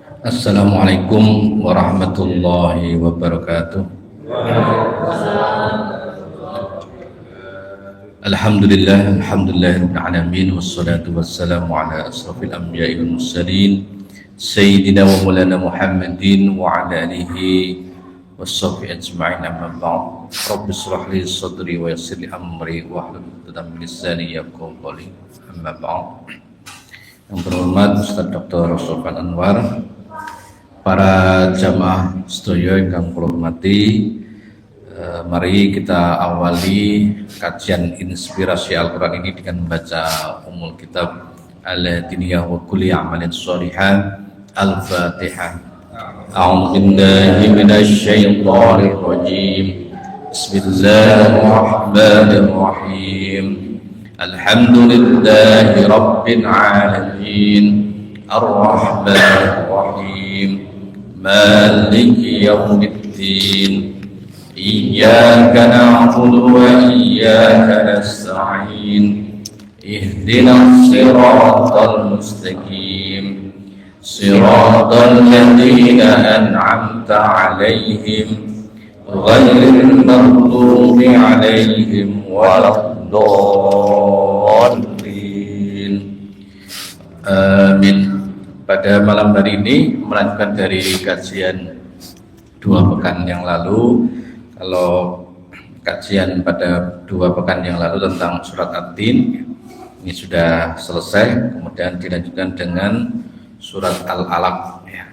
Assalamualaikum warahmatullahi wabarakatuh. Alhamdulillahirabbil alamin wassalatu wassalamu ala asrofil anbiya'i wal mursalin sayyidina wa maulana Muhammadin wa ala alihi washabbihi ajma'in, amma ba'd. Rabbi shrah li sadri wa yassir li amri wahlul 'uqdatam min lisani yafqahu qawli. Amma ba'd. Yang terhormat Ustaz Dr. Sofwan Anwar, para jamaah sedaya ingkang kula hormati, mari kita awali kajian inspirasi Al-Quran ini dengan membaca Ummul Kitab Al-Diniyah wa Kulli Amalin Sholihan. Al-Fatihah. A'udzu billahi minasy syaithanir rajim. Bismillahirrahmanirrahim. Alhamdulillahi rabbil alamin. Ar-Rahmanir Rahim. Maliki yaumiddin. Iyyaka na'budu wa iyyaka nasta'in. Ihdinas siratal mustaqim. Siratal ladzina an'amta 'alaihim ghairil maghdubi 'alaihim waladdallin. Amin. Pada malam hari ini melanjutkan dari kajian 2 pekan yang lalu. Kalau kajian pada 2 pekan yang lalu tentang surat At-Tin ini sudah selesai, kemudian dilanjutkan dengan surat Al-Alaq ya.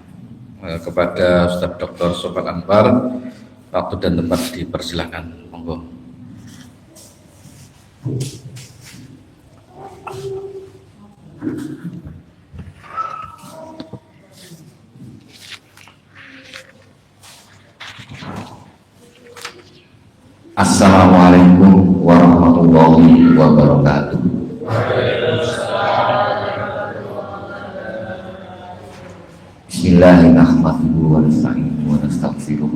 Kepada Ustaz Dr. Sofwan Anwar, waktu dan tempat dipersilakan, monggo. Assalamualaikum warahmatullahi wabarakatuh. Bismillahirrahmanirrahim wa nasta'inuhu wa nastaghfiruh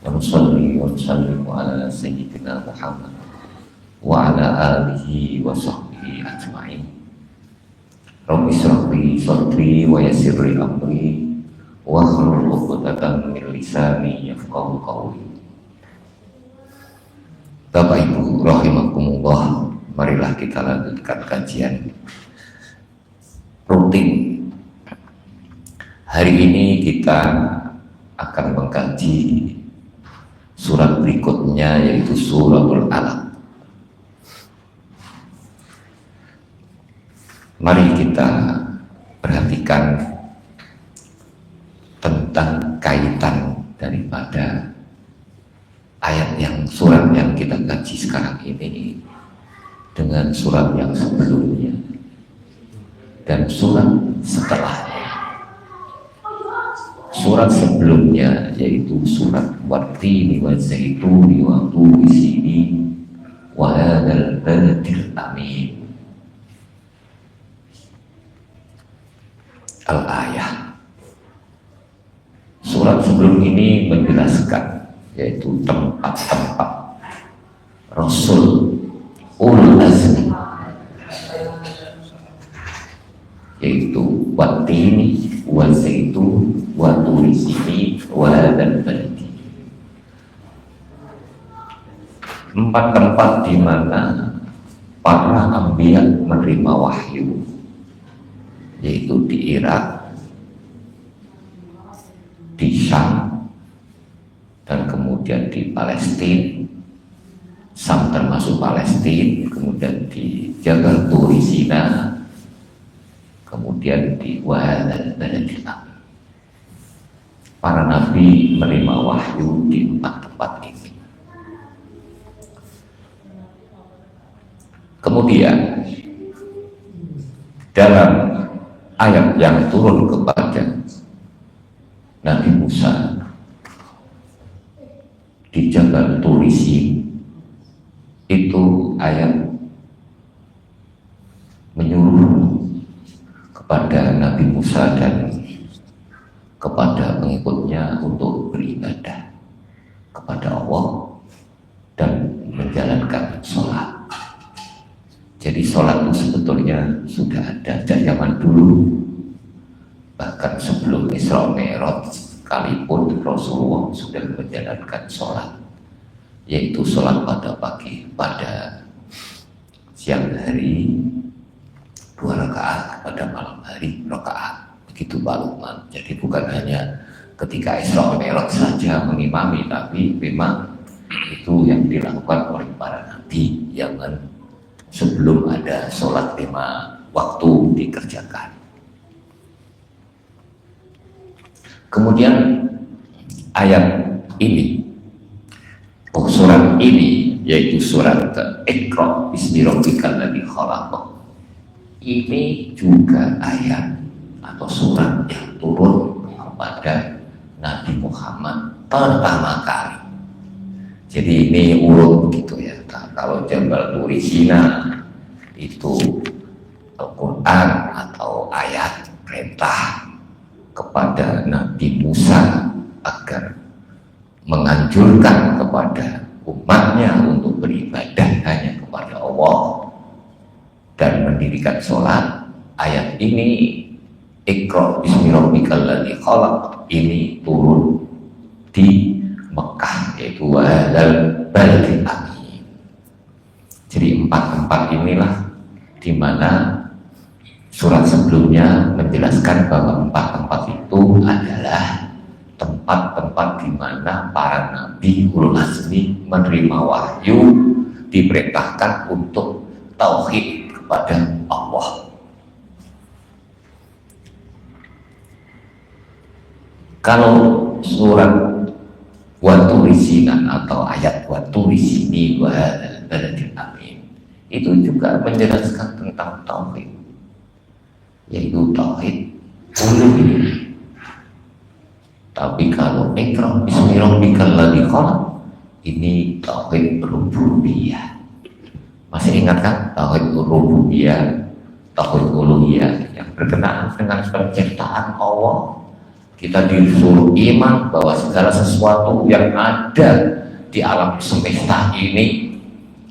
wa nusalli wa nusallimu ala sayyidina Muhammad wa ala alihi wa sahbihi ajma'in. Rabbi shrah li sadri wa yassir li amri wa hlul 'uqdatam min lisani yafqahu qawli. Bapak Ibu rahimakumullah, marilah kita lanjutkan kajian rutin. Hari ini kita akan mengkaji surat berikutnya, yaitu suratul Alaq. Mari kita perhatikan tentang kaitan daripada ayat surat yang kita kaji sekarang ini dengan surat yang sebelumnya dan surat setelahnya. Surat sebelumnya yaitu surat Wat-Tini Waz-Zaituni wa Turi Sinin wa hadzal baladil amin. Al-ayah. Surat sebelum ini menjelaskan yaitu tempat-tempat Rasul Ulul Azmi, yaitu Wat-Tini Waz-Zaitun wa Turi Sinin wa hadzal baladi. 4 tempat di mana para anbiya menerima wahyu, yaitu di Irak, di Syam, dan kemudian di Palestina. Sam termasuk Palestina, kemudian di Jabal Turi Sina, kemudian di Wahadzal Baladil Amin. Para nabi menerima wahyu di 4 tempat ini. Kemudian dalam ayat yang turun kepada Nabi Musa di Jabal Turi Sin, itu ayat menyuruh kepada Nabi Musa dan kepada pengikutnya untuk beribadah kepada Allah dan menjalankan sholat. Jadi sholat itu sebetulnya sudah ada sejak zaman dulu, Bahkan sebelum Isra Mi'raj sekalipun Rasulullah sudah menjalankan sholat, yaitu sholat pada pagi, pada siang hari 2 rakaat, pada malam hari rakaat. Begitu Pak Lukman. Jadi bukan hanya ketika Isra Mi'raj saja mengimami, tapi memang itu yang dilakukan oleh para nabi yang sebelum ada sholat 5 waktu dikerjakan. Kemudian ayat ini, surat ini, yaitu surat Iqra bismi rabbikal ladzi khalaq, ini juga ayat atau surat yang turun kepada Nabi Muhammad pertama kali. Jadi ini urut begitu ya. Nah, kalau Jabal Turi Sina itu Al-Quran atau ayat perintah kepada Nabi Musa agar menganjurkan kepada umatnya untuk beribadah hanya kepada Allah dan mendirikan sholat. Ayat ini, Iqra bismi rabbikal ladzi khalaq, ini turun di Mekah, yaitu wahadal baladil amin. Jadi 4 tempat inilah di mana surat sebelumnya menjelaskan bahwa 4 tempat itu adalah tempat-tempat di mana para nabi ulul azmi menerima wahyu, diperintahkan untuk tauhid kepada Allah. Kalau surat Waturi Sinan atau ayat Waturi Sini wahadal baladil amin, itu juga menjelaskan tentang tauhid, yaitu tauhid uluhiyah. Tapi kalau Iqra bismi rabbikal ladzi khalaq, ini tauhid rububiyah. Masih ingat kan tauhid rububiyah, tauhid uluhiyah yang berkenaan dengan penciptaan Allah? Kita disuruh iman bahwa segala sesuatu yang ada di alam semesta ini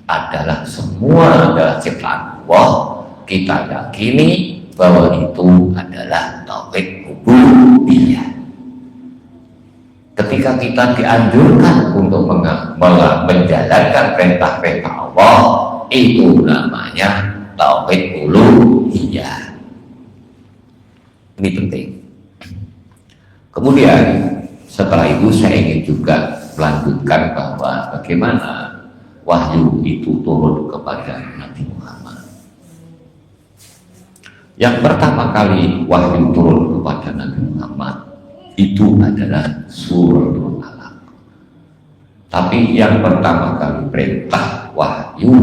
adalah semua adalah ciptaan Allah. Kita yakini bahwa itu adalah tauhid rububiyah. Ketika kita dianjurkan untuk menjalankan perintah-perintah Allah, itu namanya tauhid uluhiyah. Ini penting. Kemudian setelah itu saya ingin juga melanjutkan bahwa bagaimana wahyu itu turun kepada Nabi Muhammad. Yang pertama kali wahyu turun kepada Nabi Muhammad itu adalah suratul Alaq. Tapi yang pertama kali perintah wahyu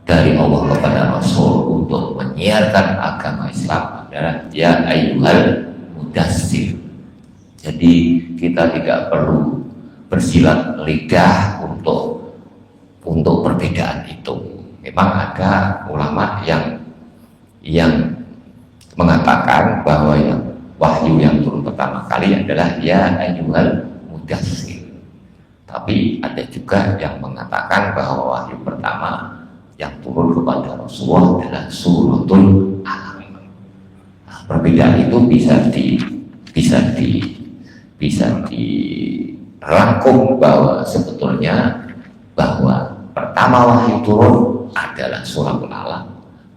dari Allah kepada Rasul untuk menyiarkan agama Islam adalah ya ayyuhal mudassir. Jadi kita tidak perlu bersilat lidah untuk perbedaan itu. Memang ada ulama yang mengatakan bahwa yang wahyu yang turun pertama kali adalah ya ayyuhal mudassir. Tapi ada juga yang mengatakan bahwa wahyu pertama yang turun kepada Rasulullah adalah suratul Alaq. Perbedaan itu bisa dirangkum bahwa sebetulnya bahwa pertama wahyu turun adalah suratul Alaq,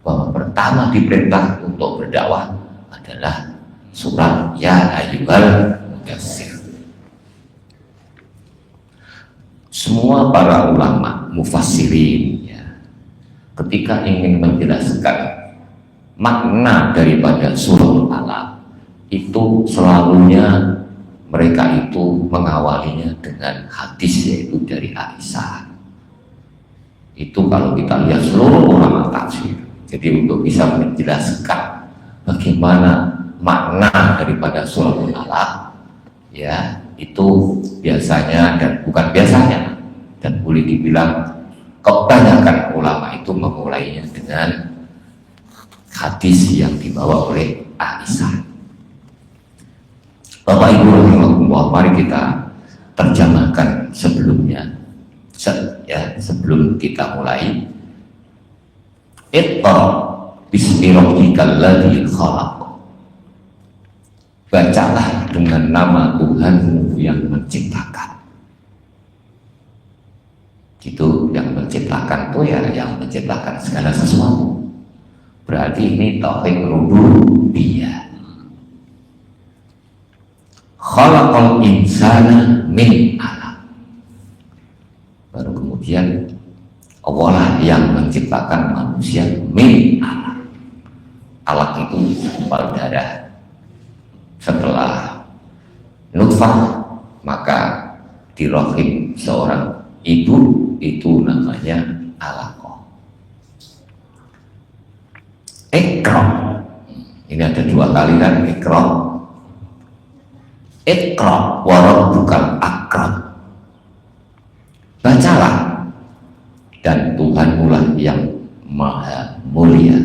bahwa pertama diperintah untuk berdakwah adalah surat ya ayyuhal mudassir. Semua para ulama mufassirin ya, ketika ingin menjelaskan makna daripada suratul Alaq itu selalunya mereka itu mengawalinya dengan hadis, yaitu dari Aisyah. Itu kalau kita lihat seluruh ulama tafsir, jadi untuk bisa menjelaskan bagaimana makna daripada suratul Alaq ya, itu biasanya dan bukan biasanya dan boleh dibilang kebanyakan ulama itu memulainya dengan hadis yang dibawa oleh Aisyah. Bapak Ibu rahimahullah, mari kita terjemahkan sebelumnya sebelum kita mulai. Iqra bismi rabbikal ladzi khalaq. bacalah dengan nama Tuhanmu yang menciptakan. Itu yang menciptakan tuh ya yang menciptakan segala sesuatu. Berarti ini tauhid rububiyah. Khalaqal insana min alaq. Baru kemudian Allah lah yang menciptakan manusia min alaq. Alaq itu segumpal darah. Setelah nutfah maka di rahim seorang ibu itu namanya alaqah. Iqra. Ini ada dua kali kan Iqra. Iqra wa rabbukal akram. Bacalah dan Tuhanmu lah yang maha mulia.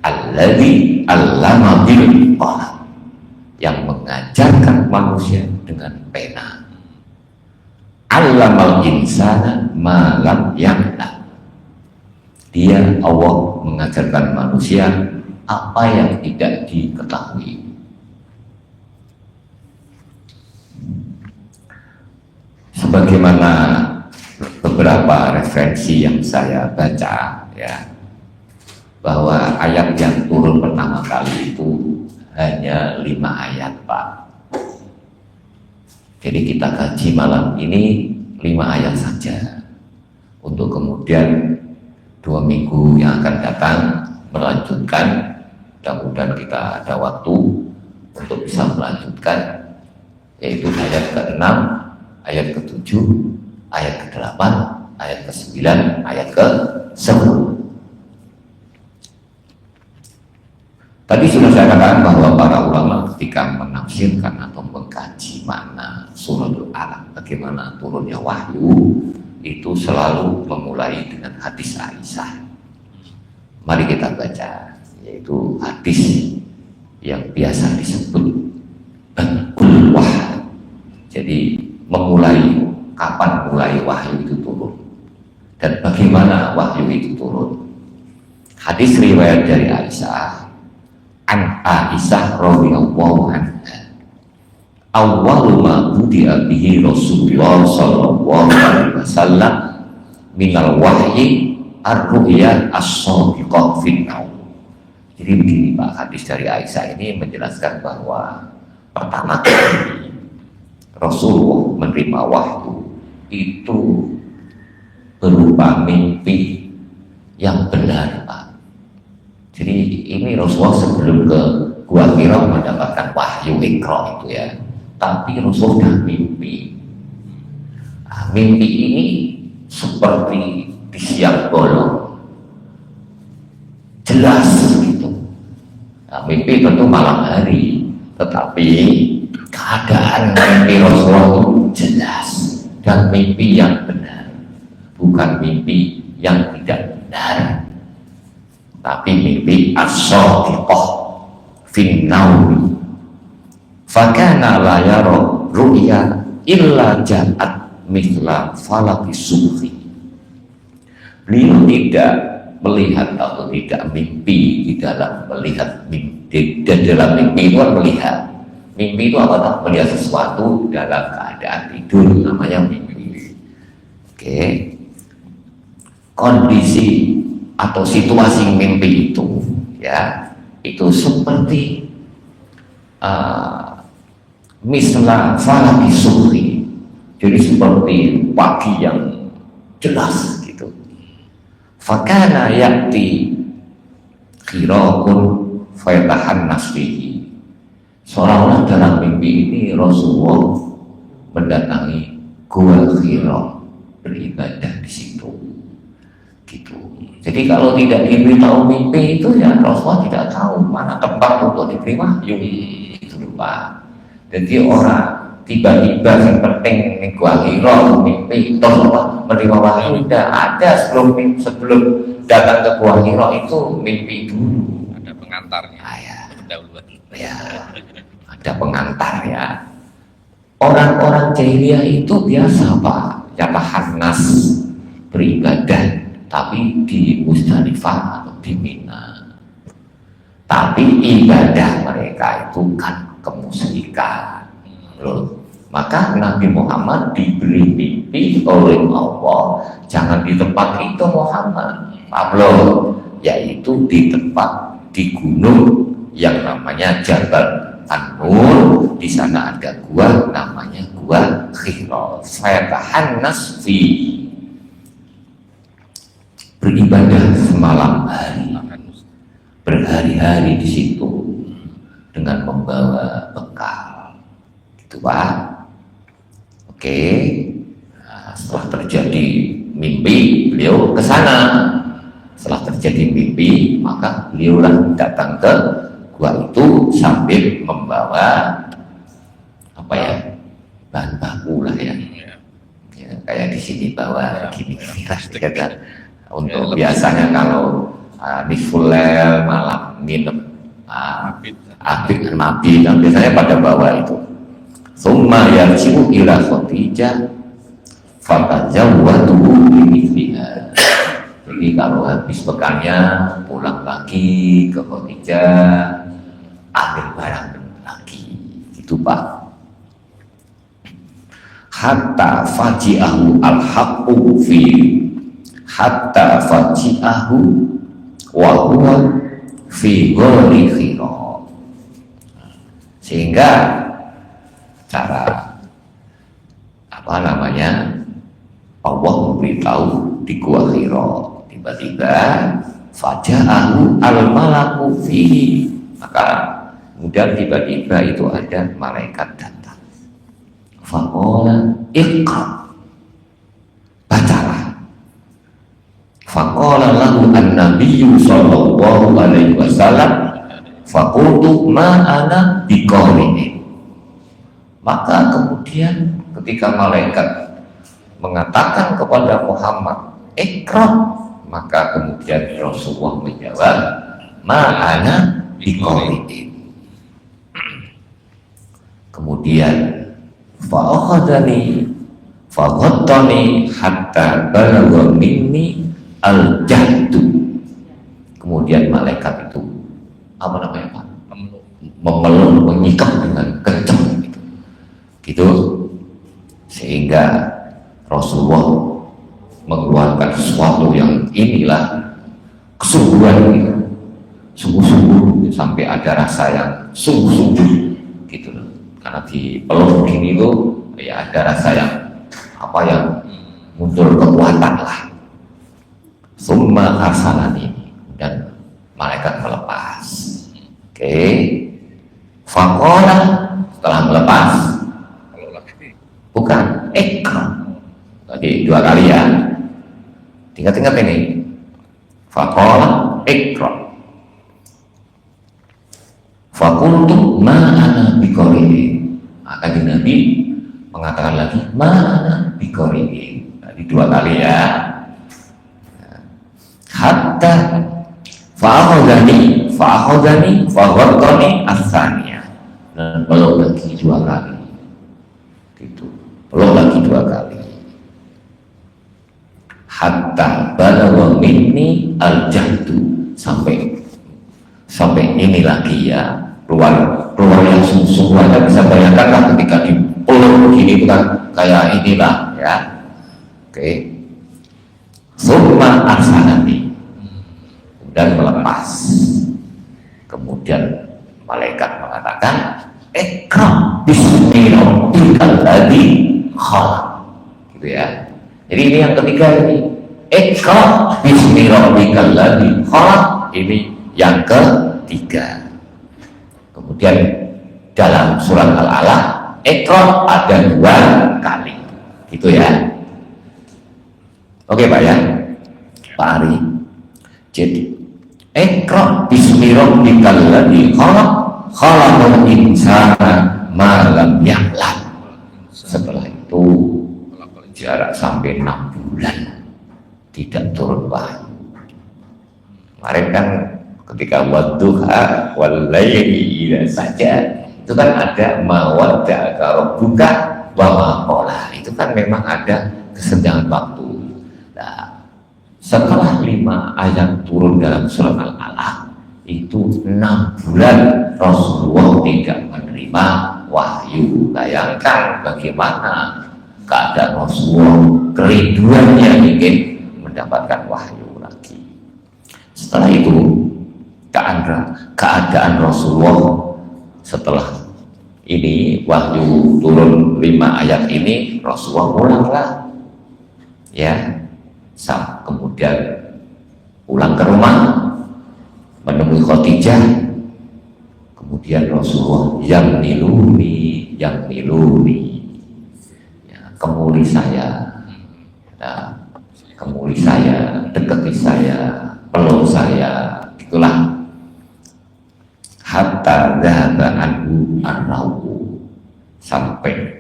Alladzi 'allama bil qalam, yang mengajarkan manusia dengan pena. 'Allamal insana ma lam ya'lam. Dia Allah mengajarkan manusia apa yang tidak diketahui. Sebagaimana beberapa referensi yang saya baca ya, bahwa ayat yang turun pertama kali itu hanya 5 ayat Pak. Jadi kita kaji malam ini 5 ayat saja, untuk kemudian 2 minggu yang akan datang melanjutkan. Mudah-mudahan kita ada waktu untuk bisa melanjutkan, yaitu ayat ke-6, ayat ke-7, ayat ke-8, ayat ke-9, ayat ke-10. Tadi sudah saya katakan bahwa para ulama ketika menafsirkan atau mengkaji makna suratul Alaq, bagaimana turunnya wahyu, itu selalu memulai dengan hadis Aisyah. Mari kita baca, yaitu hadis yang biasa disebut badul wahyu. Jadi memulai, kapan mulai wahyu itu turun dan bagaimana wahyu itu turun. Hadis riwayat dari Aisyah, an Aisyah radhiyallahu anha, awwalu ma budi'a bihi Rasulullah sallallahu alaihi wasallam minal wahyi ar-ru'ya as-sadiqah fin naum. Jadi begini Pak, hadis dari Aisyah ini menjelaskan bahwa pertama kali Rasulullah menerima wahyu itu berupa mimpi yang benar Pak. Jadi ini Rasulullah sebelum ke Gua Hira mendapatkan wahyu Iqra itu ya, tapi Rasulullah sudah mimpi. Nah, mimpi ini seperti di siang bolong, jelas gitu. Nah, mimpi tentu malam hari, tetapi keadaan mimpi Rasulullah itu jelas dan mimpi yang benar, bukan mimpi yang tidak benar, tapi mimpi as-sadiqah fin naum. Fakana la yara ru'ya illa ja'at mithla falaki subhi. Beliau tidak melihat atau tidak mimpi di dalam melihat mimpi. Dan dalam mimpi itu melihat. Mimpi itu apa? Melihat sesuatu dalam keadaan tidur, namanya mimpi. Oke. Kondisi atau situasi mimpi itu ya, itu seperti misla falaki subhi, jadi seperti pagi yang jelas gitu. Fakana yakti khiraqun fayatahan nasbihi, seolah-olah dalam mimpi ini Rasulullah mendatangi Gua Hira, beribadah di situ gitu. Jadi kalau tidak diberitahu mimpi itu ya Rasulullah tidak tahu mana tempat untuk diberi wahyu itu lupa. Jadi orang tiba-tiba yang penting Gua Hira mimpi terus menerima wahyu, tidak ada sebelum datang ke Gua Hira itu mimpi dulu. Ada pengantarnya. Ya, ada pengantar ya. Orang-orang jahiliyah itu biasa Pak, yatahannas, beribadah, tapi di Musdalifah atau di Mina. Tapi ibadah mereka mereka itu kan kemusyrikan. Loh, maka Nabi Muhammad diberi mimpi oleh Allah, jangan di tempat itu Muhammad, Pablo, yaitu di tempat di gunung yang namanya Jabal An-Nur. Di sana ada gua namanya gua Hira. Fatahannas fi, beribadah semalam hari, berhari-hari di situ dengan membawa bekal, gitu Pak. Oke. Nah, setelah terjadi mimpi, beliau ke sana. Setelah terjadi mimpi, maka beliaulah datang ke gua itu sambil membawa apa ya, bahan baku lah ya, kayak di sini bawa gini ya kan. Untuk biasanya kalau nisful lail malam minum abid nabi, dan biasanya pada bawa itu. Summa yarji'u ila Khadijah fatazawwadu bimithliha. Jadi kalau habis bekalnya pulang lagi ke Khadijah, ambil barang lagi, gitu Pak. Hatta faji'ahu al-haqqu fi, hatta faji'ahu wa huwa fi ghori Hira. Sehingga cara apa namanya, Allah memberitahu di gua Hira, tiba-tiba faja'ahu al-malaku fihi, maka kemudian tiba-tiba itu ada malaikat datang. Faqala iqra, bacalah. Faqala lahu an-nabiyyu sallallahu alaihi wasallam faqultu ma ana biqari'in. Maka kemudian ketika malaikat mengatakan kepada Muhammad iqra, maka kemudian Rasulullah menjawab ma'ana biqari'in. Kemudian fa'akhadani faghattani hatta balagha minni al-jahdu. Kemudian malaikat itu apa namanya Pak? Memeluk, menyikap dengan kencang gitu, sehingga Rasulullah mengeluarkan sesuatu yang inilah kesungguhan gitu, sungguh-sungguh, sampai ada rasa yang sungguh-sungguh gitu loh. Karena di peluk begini tuh ya ada rasa yang apa, yang muncul kekuatan lah. Summa arsalani, dan malaikat melepas. Oke. Faqala, setelah melepas, bukan ikra, tadi dua kali ya, ingat-ingat ini. Faqala ikra, faqultu ma ana biqari'in. Maka Nabi mengatakan lagi ma ana biqari'in, tadi dua kali ya. Hatta fa'akhadani faghattani as-saniyah, dan peluk lagi dua kali gitu, peluk lagi dua kali. Hatta balagha minni al-jahdu, sampai ini lagi ya, keluar yang sungguh-sungguh. Anda bisa bayangkan lah ketika dipeluk begini itu kan kayak inilah ya. Oke. Summa arsalani, dan melepas. Kemudian malaikat mengatakan ikra bismi rabbikal ladzi khalaq, gitu ya. Jadi ini yang ketiga ini, ikra bismi rabbikal ladzi khalaq, ini yang ketiga. Kemudian dalam surat Al-Alaq ikra ada dua kali, gitu ya. Oke Pak ya, Pak Ari. Jadi ikra bismi rabbikal ladzi khalaq, khalaqal insana ma lam ya'lam. Setelah itu jarak sampai 6 bulan tidak turun wahyu. Kemarin kan ketika wadduha wal laili idza saja, itu kan ada mawadda'aka rabbuka wa ma qala. Itu kan memang ada kesenjangan waktu. Nah, setelah 5 ayat turun dalam surat Al-Alaq, itu 6 bulan Rasulullah tidak menerima wahyu. Bayangkan bagaimana keadaan Rasulullah, kerinduannya ingin mendapatkan wahyu lagi. Setelah itu keadaan Rasulullah setelah ini wahyu turun 5 ayat ini, Rasulullah pulanglah ya, kemudian pulang ke rumah menemui Khadijah. Kemudian Rasulullah yang miluni ya, kemuli saya, dekati saya, peluk saya, itulah hatta dhahaba anhu ar-rauhu, sampai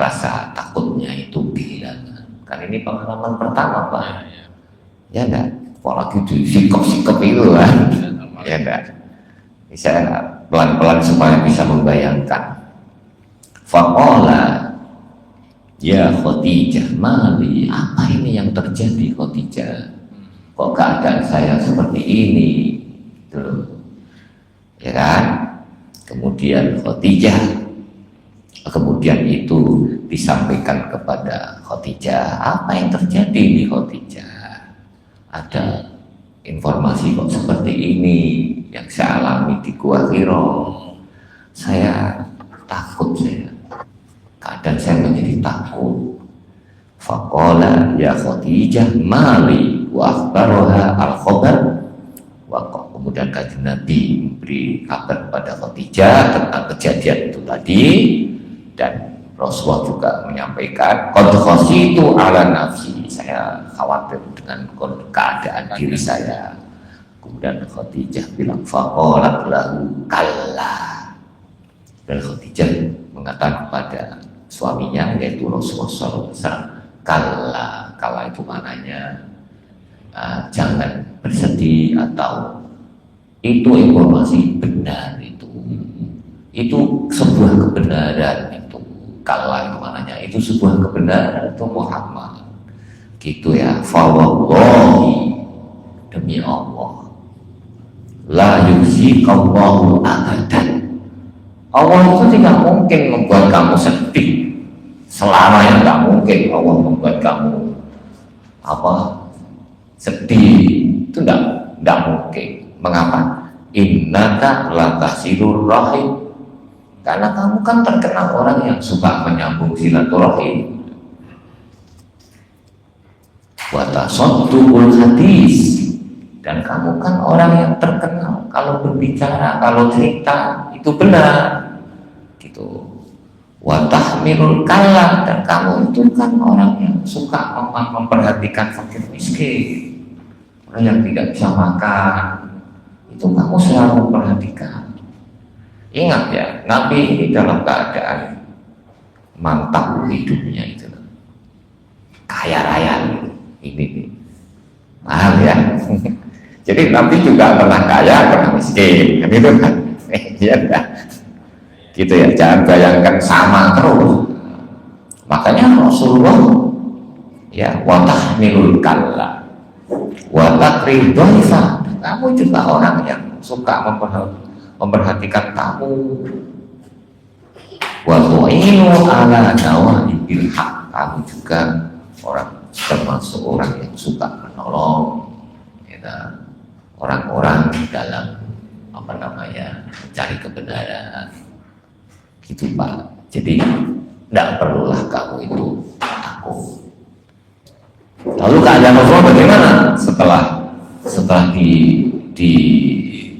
rasa takutnya itu kehilangan. Kan ini pengalaman pertama Pak, ya enggak, apalagi di sikap-sikap itu kan, ya enggak. Saya pelan-pelan supaya bisa membayangkan. Faqala ya Khadijah, mali, apa ini yang terjadi Khadijah? Kok keadaan saya seperti ini? Gitu. Ya kan? Kemudian Khadijah, kemudian itu disampaikan kepada Khadijah, apa yang terjadi di Khadijah? Ada informasi kok seperti ini yang saya alami di Gua Hira. Saya takut, keadaan saya menjadi takut. Faqala ya Khadijah mali wa akhbaroha al-khabar. Kemudian kajian Nabi memberi kabar kepada Khadijah tentang kejadian itu tadi, dan Rasulullah juga menyampaikan qad khashitu ala nafsi, saya khawatir dengan keadaan diri saya. Kemudian Khadijah bilang faqalat lahu kalla, dan Khadijah mengatakan kepada suaminya yaitu Rasulullah SAW, kalla itu maknanya jangan bersedih, atau itu informasi benar, itu sebuah kebenaran, itu kalla itu maknanya itu sebuah kebenaran, itu Muhammad gitu ya. Fawallahi, demi Allah, la yuziqallahu abadan, Allah itu tidak mungkin membuat kamu sedih selamanya, tidak mungkin Allah membuat kamu sedih, itu tidak mungkin. Mengapa? Innaka latasirur rahim, karena kamu kan terkenal orang yang suka menyambung silaturahim. Wa tasaddaqul hadis, dan kamu kan orang yang terkenal kalau berbicara, kalau cerita itu benar gitu. Wa tahmilul kalla, dan kamu itu kan orang yang suka memperhatikan fakir miskin, orang yang tidak bisa makan, itu kamu selalu memperhatikan. Ingat ya, Nabi ini dalam keadaan mantap hidupnya itu, kaya raya ini mahal ya. Jadi Nabi juga pernah kaya, pernah miskin, kan itu kan? Iya enggak? Gitu ya, jangan bayangkan sama terus. Makanya Rasulullah ya wa tahmilul kalla wa taqrid dhaifa, kamu juga orang yang suka memperhatikan tamu. Wa tu'inu ala nawaibil haq, kamu juga termasuk orang yang suka menolong ya, orang-orang dalam mencari kebenaran gitu Pak. Jadi tidak perlulah kamu itu takut. Lalu keadaan Rasulullah bagaimana setelah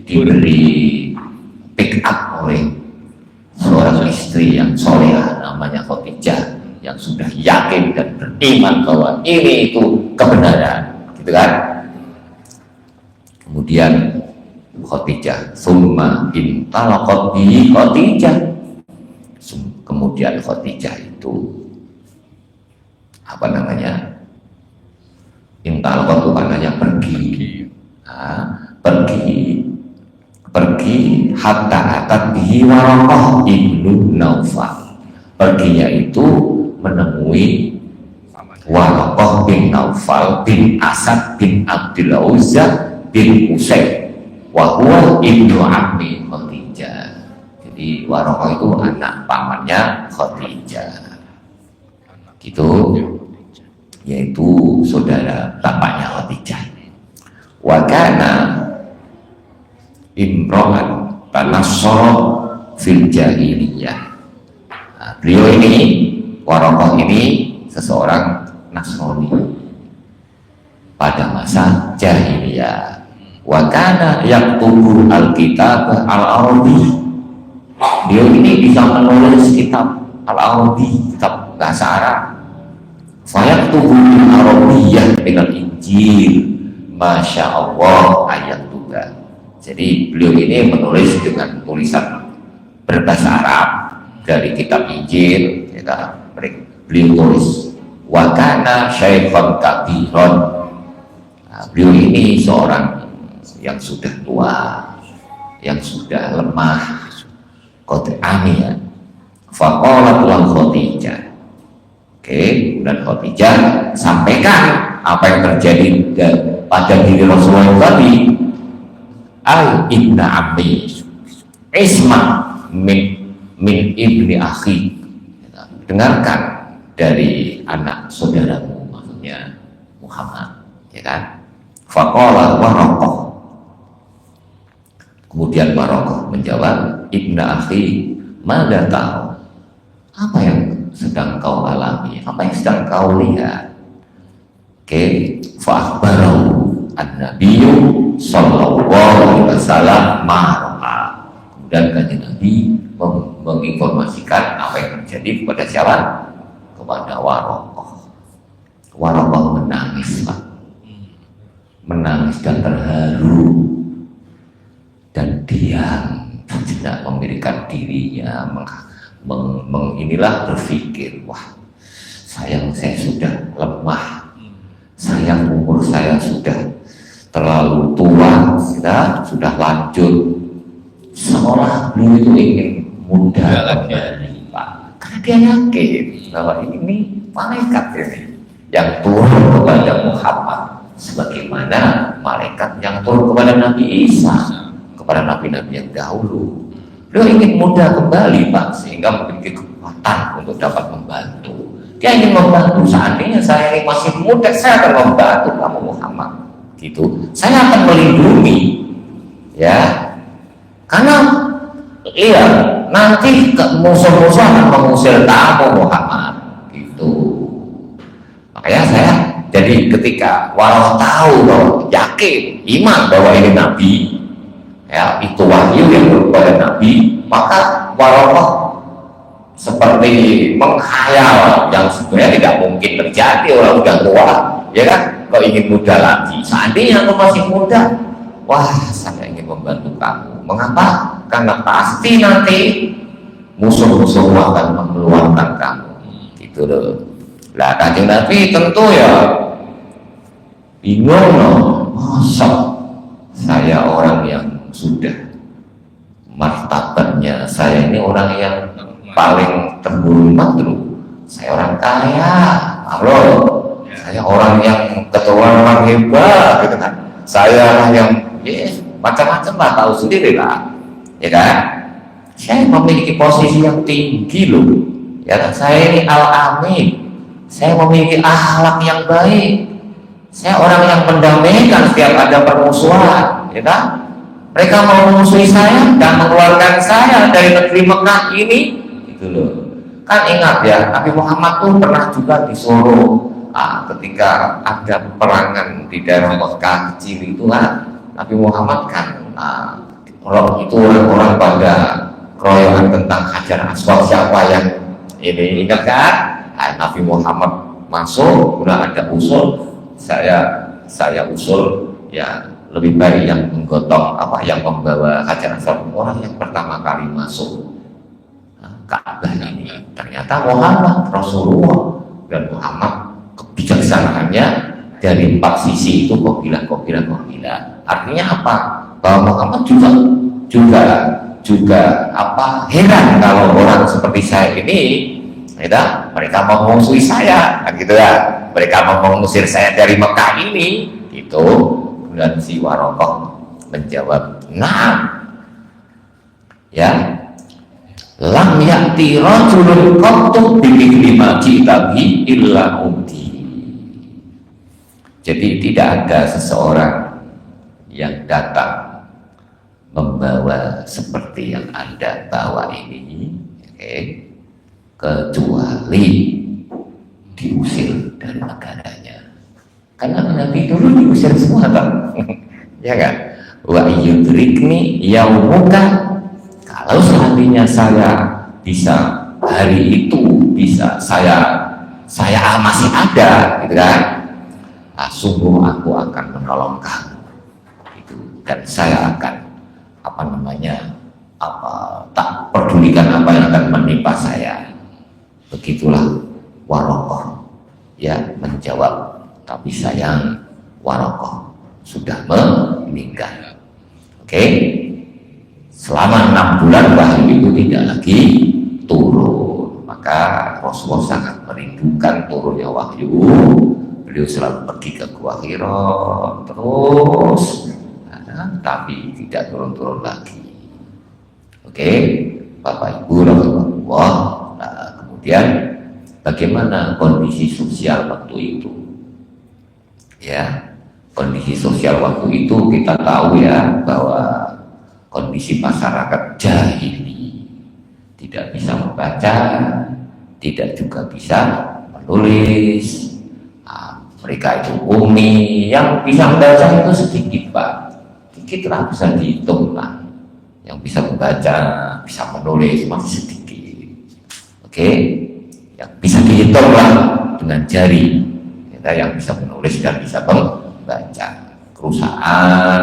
diberi pick up oleh seorang istri yang solehah namanya Khadijah, yang sudah yakin dan beriman bahwa ini itu kebenaran, gitu kan? Kemudian Khadijah, summa intalaqat bihi Khadijah, kemudian Khadijah itu intalaqat itu maknanya pergi hatta atat bihi Waraqah ibnu Naufal, perginya itu menemui Waraqah bin Naufal bin Asad bin Abdul Uzza bin Usaid wa huwa ibnu ammi Khadijah. Jadi Warokoh itu anak pamannya Khadijah gitu, yaitu saudara bapaknya Khadijah. Wa kana imro'an tanassara fil jahiliyah. Nah, beliau ini Warokoh ini seseorang Nasrani pada masa jahiliyah. Wa kana yaktubu al-kitab al-arabi. Beliau ini bisa menulis kitab al-arabi, kitab bahasa Arab. Fayaktubu al-arabiyyah dengan Injil, masya Allah ayat juga. Jadi beliau ini menulis dengan tulisan berbahasa Arab dari kitab Injil. Ya, beliau tulis wa kana syaikhan kabiron. Nah, beliau ini seorang yang sudah tua, yang sudah lemah, qad amiya. Faqalat lahu Khadijah. Oke, dan Khadijah sampaikan apa yang terjadi pada diri Rasulullah tadi. Al ibna ammi isma min ibni akhi. Dengarkan dari anak saudaramu, maksudnya Muhammad, ya kan? Faqala Warokoh. Kemudian Warokoh menjawab, ibna akhi, mada tahu? Apa yang sedang kau alami? Apa yang sedang kau lihat? Oke, fa'akhbarahu an-nabiyyu sallallahu alaihi wasallam ma'ra'a. Kemudian kanjeng Nabi menginformasikan apa yang terjadi kepada siapa? Kepada Warokoh. Warokoh menangis, Pak. Menangis dan terharu dan diam sejenak, memikirkan dirinya, inilah berpikir, wah sayang saya sudah lemah, sayang umur saya sudah terlalu tua, sudah lanjut. Seolah beliau itu ingin muda kembali, Pak, karena dia yakin bahwa ini malaikat ini yang turun kepada Muhammad, sebagaimana malaikat yang turun kepada Nabi Isa, kepada nabi-nabi yang dahulu. Beliau ingin muda kembali, Pak, sehingga memiliki kekuatan untuk dapat membantu. Dia ingin membantu. Seandainya saya ini masih muda, saya akan membantu kamu Muhammad, gitu. Saya akan melindungi, ya, karena iya nanti musuh-musuh akan mengusir kamu Muhammad, gitu. Makanya saya jadi ketika Warokoh tahu bahwa yakin iman bahwa ini Nabi, ya, itu wahyu yang kepada Nabi, maka Warokoh seperti menghayal yang sebenarnya tidak mungkin terjadi. Orang udah tua, ya kan, kok ingin muda lagi. Seandainya aku masih muda, wah saya ingin membantu kamu. Mengapa? Karena pasti nanti musuh-musuh akan mengeluarkan kamu, gitu loh. Lah kanjeng Nabi tentu ya bingung loh, masa saya orang yang sudah martabatnya, saya ini orang yang paling terhormat loh, saya orang kaya, halo, saya orang yang ketua orang hebat, gitu kan, saya yang macam-macam lah, tahu sendiri lah, ya kan, saya memiliki posisi yang tinggi loh, ya kan, saya ini al-amin, saya memiliki akhlak yang baik, saya orang yang mendamaikan setiap ada permusuhan, ya kan. Mereka mau memusuhi saya dan mengeluarkan saya dari negeri Mekah ini, gitu loh. Kan ingat ya, Nabi Muhammad tuh pernah juga disuruh ketika ada peperangan di daerah Mekah kecil itu kan, Nabi Muhammad kan itu orang-orang pada keroyokan tentang Hajar Aswad, siapa yang ini ingat kan? Nabi Muhammad masuk, udah ada usul, saya usul ya lebih baik yang menggotong yang membawa Hajar Aswad, orang yang pertama kali masuk Ka'bah ini ternyata Muhammad Rasulullah. Dan Muhammad kebijaksanaannya dari 4 sisi itu kopilah. Artinya apa? Bahwa Muhammad juga heran kalau orang seperti saya ini, ya, mereka mau memusuhi saya, kan gitu ya. Mereka mau mengusir saya dari Mekah ini, gitu. Dan si Warokoh menjawab, "Na'am." Ya. Lam ya'ti rajulun qattu bimithli ma ji'ta bihi illa uti. Jadi tidak ada seseorang yang datang membawa seperti yang Anda bawa ini, kecuali diusir dari negaranya. Karena Nabi dulu diusir semua, kan? Ya kan? Wa yudrikni yaumuka, kalau seandainya saya bisa hari itu bisa saya masih ada, gitu kan? Sungguh aku akan menolong kamu, gitu. Dan saya akan tak pedulikan apa yang akan menimpa saya. Begitulah Warokoh, ya, menjawab. Tapi sayang, Warokoh sudah meninggal. Oke? Selama 6 bulan wahyu itu tidak lagi turun. Maka Rasulullah sangat merindukan turunnya wahyu. Beliau selalu pergi ke Gua Hira terus, tapi tidak turun-turun lagi. Oke, Bapak Ibu rahimahullah. Nah, kemudian bagaimana kondisi sosial waktu itu? Ya, kondisi sosial waktu itu kita tahu ya, bahwa kondisi masyarakat jahili, tidak bisa membaca, tidak juga bisa menulis. Mereka itu umi, yang bisa membaca itu sedikit, Pak. Sedikit lah, bisa dihitung lah. Yang bisa membaca, bisa menulis masih sedikit. Oke, yang bisa dihitung lah dengan jari. Kita yang bisa menulis dan bisa membaca. Kerusakan,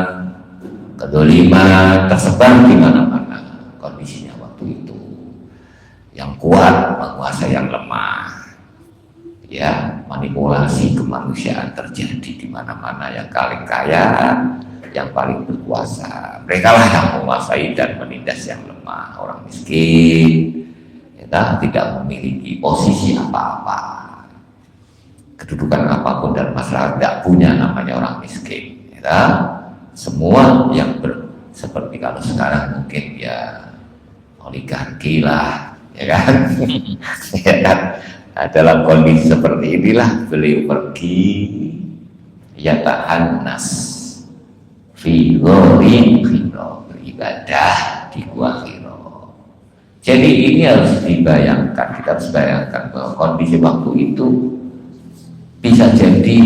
kedoliman tersebar di mana-mana kondisinya waktu itu. Yang kuat menguasai yang lemah. Ya, manipulasi kemanusiaan terjadi di mana-mana. Yang paling kaya, yang paling berkuasa, mereka lah yang menguasai dan menindas yang lemah. Orang miskin, kita tidak memiliki posisi apa-apa, kedudukan apapun dan masyarakat, tidak punya namanya orang miskin. Kita semua yang seperti kalau sekarang mungkin ya oligarki lah, ya kan? Ya kan? Nah, dalam kondisi seperti inilah beliau pergi yatahannas fi gharin khiro, beribadah di Gua Hira. Jadi ini harus dibayangkan, kita harus bayangkan bahwa kondisi waktu itu bisa jadi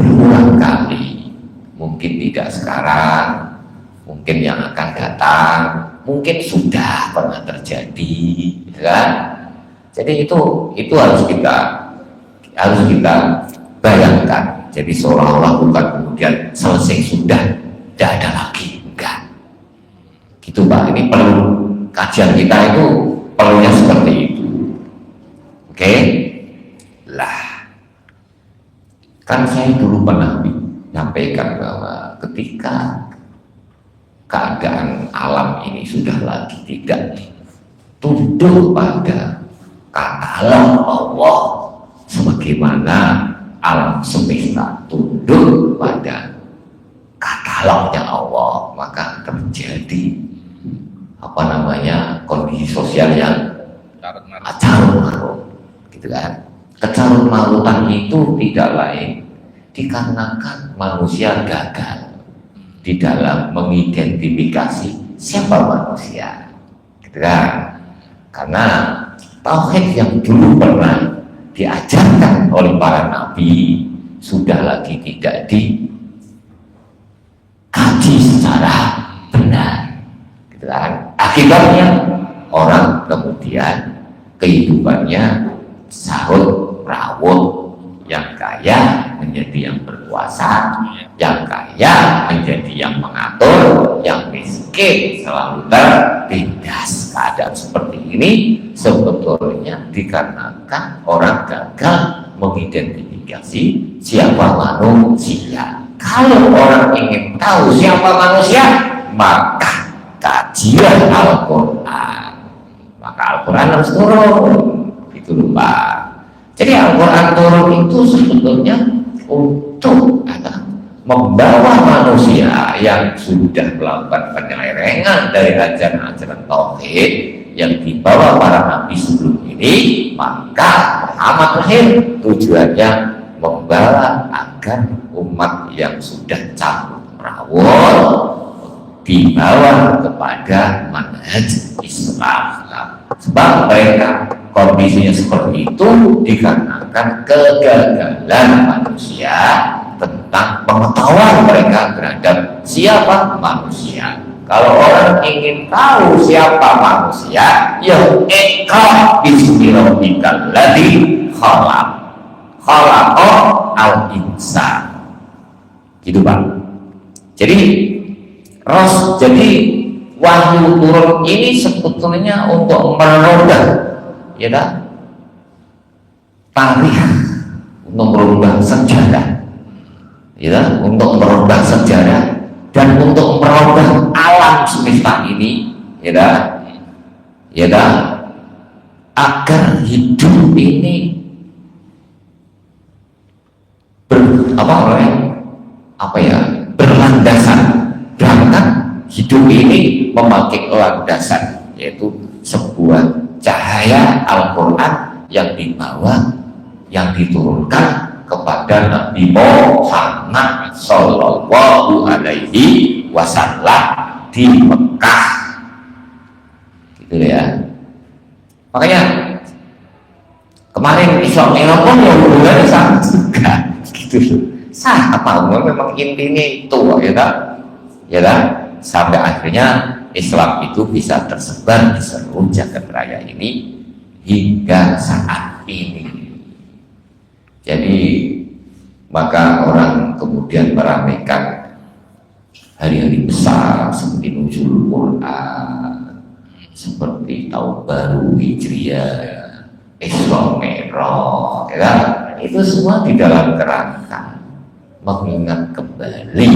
berulang kali. Mungkin tidak sekarang, mungkin yang akan datang, mungkin sudah pernah terjadi, kan? Jadi itu harus kita bayangkan. Jadi seolah-olah bukan kemudian selesai sudah, tidak ada lagi, enggak. Gitu Pak. Ini perlu kajian kita itu perlunya seperti itu. Oke? Lah, kan saya dulu pernah menyampaikan bahwa ketika keadaan alam ini sudah lagi tidak tunduk pada katalah Allah, sebagaimana alam semesta tunduk pada katalognya Allah, maka terjadi kondisi sosial yang carut marut, gitu kan? Kecarut marutan itu tidak lain dikarenakan manusia gagal di dalam mengidentifikasi siapa manusia, gitu kan? Karena tauhid yang dulu pernah diajarkan oleh para nabi sudah lagi tidak dikaji secara benar, gitu kan? Akibatnya orang kemudian kehidupannya sahut rawut, yang kaya menjadi yang berkuasa, yang kaya menjadi yang mengatur, yang miskin selalu tertindas. Keadaan seperti ini sebetulnya dikarenakan orang gagal mengidentifikasi siapa manusia. Kalau orang ingin tahu siapa manusia, maka kajian Al-Quran, maka Al-Quran harus turun. Itu lupa. Jadi Al-Quran turun itu sebetulnya untuk membawa manusia yang sudah melakukan penyelewengan dari ajaran-ajaran tauhid yang dibawa para nabi sebelum ini, maka Muhammad lahir tujuannya membawa agar umat yang sudah cabut merawat dibawa kepada manhaj Islam. Sebab mereka kondisinya seperti itu dikarenakan kegagalan manusia tentang pengetahuan mereka terhadap siapa manusia. Kalau orang ingin tahu siapa manusia, ya iqra bismi rabbikal ladzi khalaqal insan. Gitu Pak. Jadi wahyu turun ini sebetulnya untuk merubah ya dah tarikh, untuk merubah sejarah ya, untuk merubah sejarah dan untuk merubah alam semesta ini ya dah agar hidup ini berlandasan, berangkat hidup ini memakai landasan, yaitu sebuah cahaya Al-Quran yang dibawa, yang diturunkan kepada Nabi Muhammad Sallallahu Alaihi Wasallam di Mekah, gitu ya. Makanya kemarin Isra Mi'raj pun ya hubungannya sama juga, gitu. Apa memang intinya itu, ya kan? Sampai akhirnya Islam itu bisa tersebar di seluruh jagat raya ini hingga saat ini. Jadi maka orang kemudian meramaikan hari-hari besar seperti Nuzul Quran, seperti Tahun Baru Hijriah, Isra Mi'raj, ya, itu semua di dalam kerangka mengingat kembali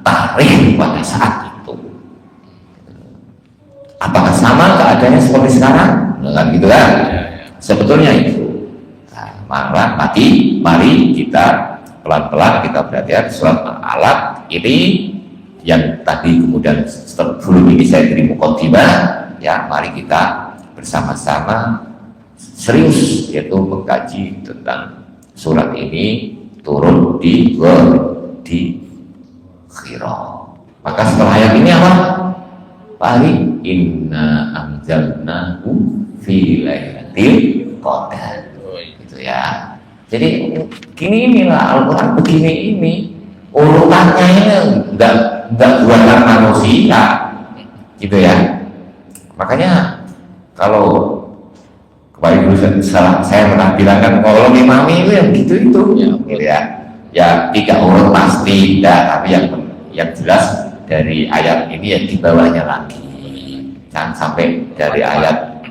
tarikh pada saat itu. Apakah sama keadaannya seperti sekarang? Kan gitu kan? Sebetulnya itu. Mari kita pelan-pelan kita perhatikan surat Al-Alaq ini yang tadi kemudian sebelum ini saya beri mukadimah ya, mari kita bersama-sama serius yaitu mengkaji tentang surat ini turun di Hira. Maka setelah ayat ini apa? Pari inna anzalnahu fi lailatul qadar. Gitu ya. Jadi inilah Al-Quran begini ini urutannya ini enggak buatan manusia, gitu ya. Makanya kalau kemarin dulu saya pernah bilang kan kalau imami itu yang gitu itu, gitu ya. Ya tidak urut pasti, tapi yang jelas dari ayat ini yang di bawahnya lagi. Jangan sampai dari ayat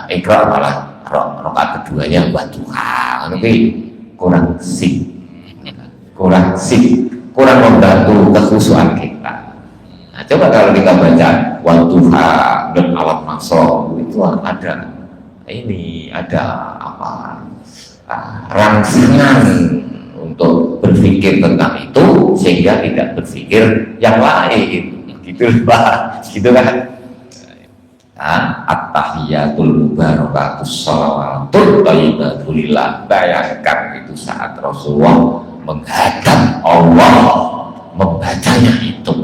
Iqra malah rakaat keduanya Wadduha, tapi kurang membantu kekhusyuan kita. Nah, coba kalau kita baca Wadduha dan alam nasr itu ada rangsangan untuk berpikir tentang itu sehingga tidak berpikir yang lain, gitu Pak, gitu kan? At-tahiyatul mubarakatus shalawatul thayyibatul lillah. Bayangkan itu saat Rasulullah menghadap Allah membacanya itu,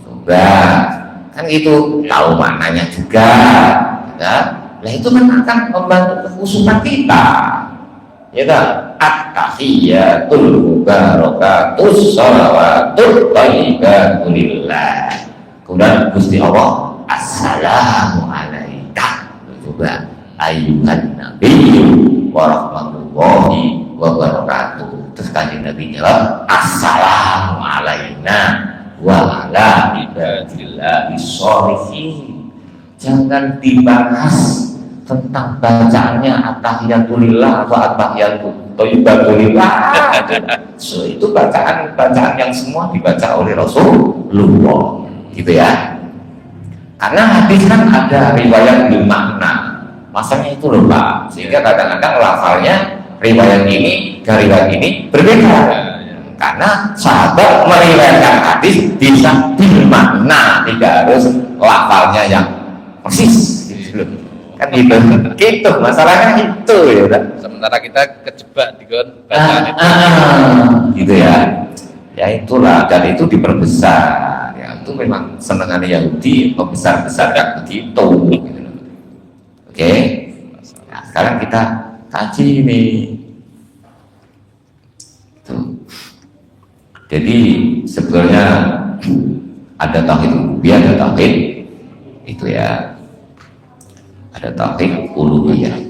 coba kan itu tahu maknanya juga ya? Nah itu kan akan membantu kekhusyukan kita ya kan? At-tahiyatul mubarakatus shalawatul thayyibatul lillah. Kemudian Gusti Allah assalamu alaika, coba ayyuhan nabiyyu wa rahmatullahi wa barakatuh. Terus kanjeng Nabi jawab assalamu alaina wa ala ibadillahi sholihin. Jangan dibahas tentang bacaannya at-tahiyatulillah atau at-tahiyatul thayyibatulillah. So, itu bacaan yang semua dibaca oleh Rasulullah, gitu ya. Karena hadis kan ada riwayat bil makna, masanya itu loh Pak, sehingga kadang-kadang lafalnya riwayat ini dan riwayat ini berbeda. karena sahabat meriwayatkan hadis bisa bermakna, tidak harus lafalnya yang persis gitu. Kan gitu masalahnya itu ya. Sementara kita kejebak di bacaan itu. Gitu ya. Ya itulah, dan itu diperbesar. Ya itu memang senangannya Yahudi, membesar-besarkan begitu. Gitu. Oke. Nah, sekarang kita kaji ini. Tuh. Jadi sebetulnya ada tauhid rububiyah, ada tauhid itu ya. Ada tauhid uluhiyah.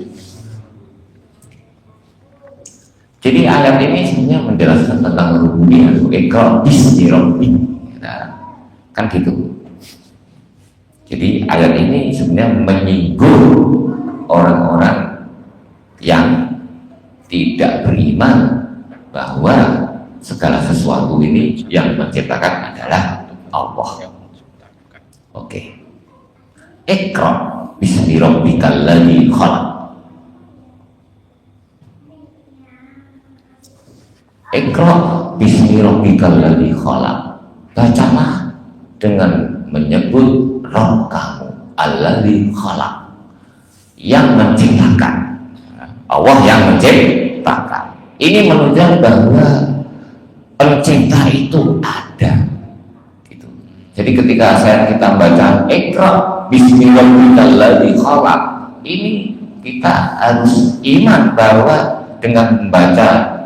Jadi ayat ini sebenarnya menjelaskan tentang rububiyah, Iqra bismi rabbik. Kan gitu. Jadi ayat ini sebenarnya menyinggung orang-orang yang tidak beriman bahwa segala sesuatu ini yang menciptakan adalah Allah. Oke. Iqra bismi rabbikal ladzi khalaq. Iqra bismi rabbikal ladzi khalaq. Bacalah dengan menyebut Rabb kamu, alladzi khalaq, yang menciptakan. Allah yang menciptakan. Ini menunjukkan bahwa pencipta itu ada. Gitu. Jadi ketika kita baca Iqra bismi rabbikal ladzi khalaq, ini kita harus iman bahwa dengan membaca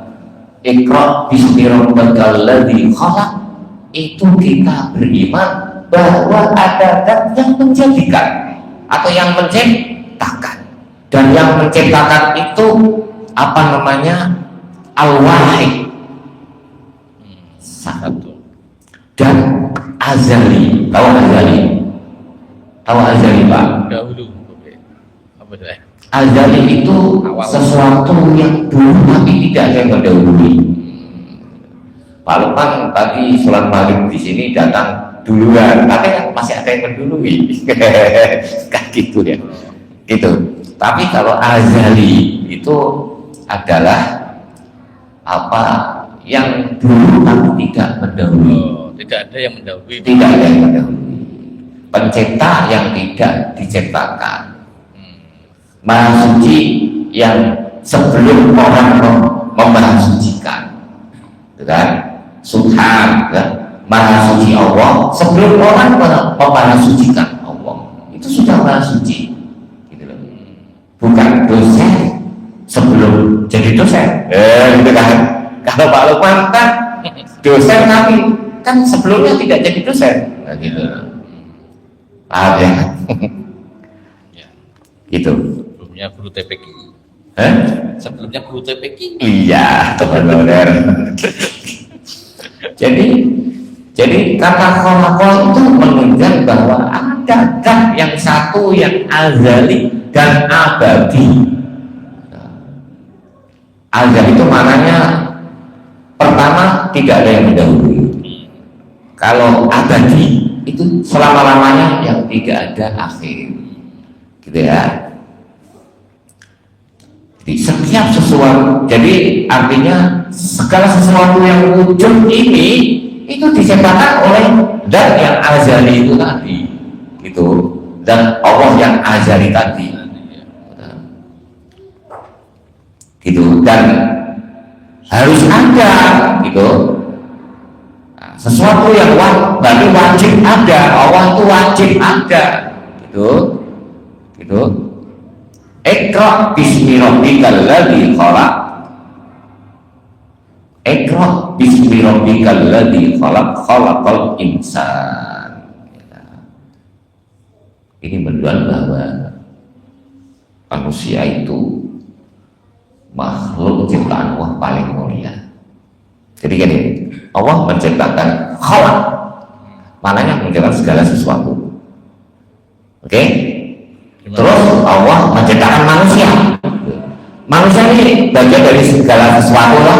Iqra bismi rabbikal ladzi khalaq itu kita beriman bahwa ada zat yang menjadikan atau yang menciptakan, dan yang menciptakan itu apa namanya, al-wahid, satu, dan azali. Tahu azali? Tahu azali Pak? Dahulu. Apa itu? Azali itu sesuatu yang dulu tapi tidak ada yang mendahului. Pak Lukman tadi sholat maghrib di sini datang duluan, tapi kan masih ada yang mendului. Kan gitu ya, gitu. Tapi kalau azali itu adalah apa yang dulu tapi tidak mendahului. Tidak ada yang mendahului. Tidak ada yang mendahului. Pencipta yang tidak diciptakan. Maha suci yang sebelum orang memahasucikan, kan? Subhan, kan? Maha suci Allah sebelum orang memahasucikan Allah, itu sudah maha suci. Gitu loh. Bukan dosen sebelum jadi dosen, gitu kan? Kalau Pak Lukman kan dosen, tapi kan sebelumnya tidak jadi dosen, nah, gitu. Paham ya? Gitu. Sebelumnya guru TPQ. Sebelumnya guru TPQ. Iya, benar. Jadi kata kholaqah itu menunjukkan bahwa ada zat yang satu yang azali dan abadi. Azali itu maknanya pertama tidak ada yang mendahului. Kalau abadi itu selama-lamanya yang tidak ada akhir. Gitu ya. Jadi setiap sesuatu, jadi artinya segala sesuatu yang wujud ini itu diciptakan oleh zat yang azali itu tadi, gitu. Dan Allah yang azali tadi, gitu. Dan harus ada, gitu. Nah, sesuatu yang berarti wajib ada, Allah itu wajib ada, gitu, gitu. Iqra bismi rabbikal ladzi khalaq. Iqra bismi rabbikal ladzi khalaq, khalaqal insan. Ini menunjukkan bahwa manusia itu makhluk ciptaan Allah paling mulia. Jadi gini, Allah menciptakan khalaq, maknanya menciptakan segala sesuatu. Oke? Terus Allah menciptakan manusia. Manusia ini bagian dari segala sesuatu lah,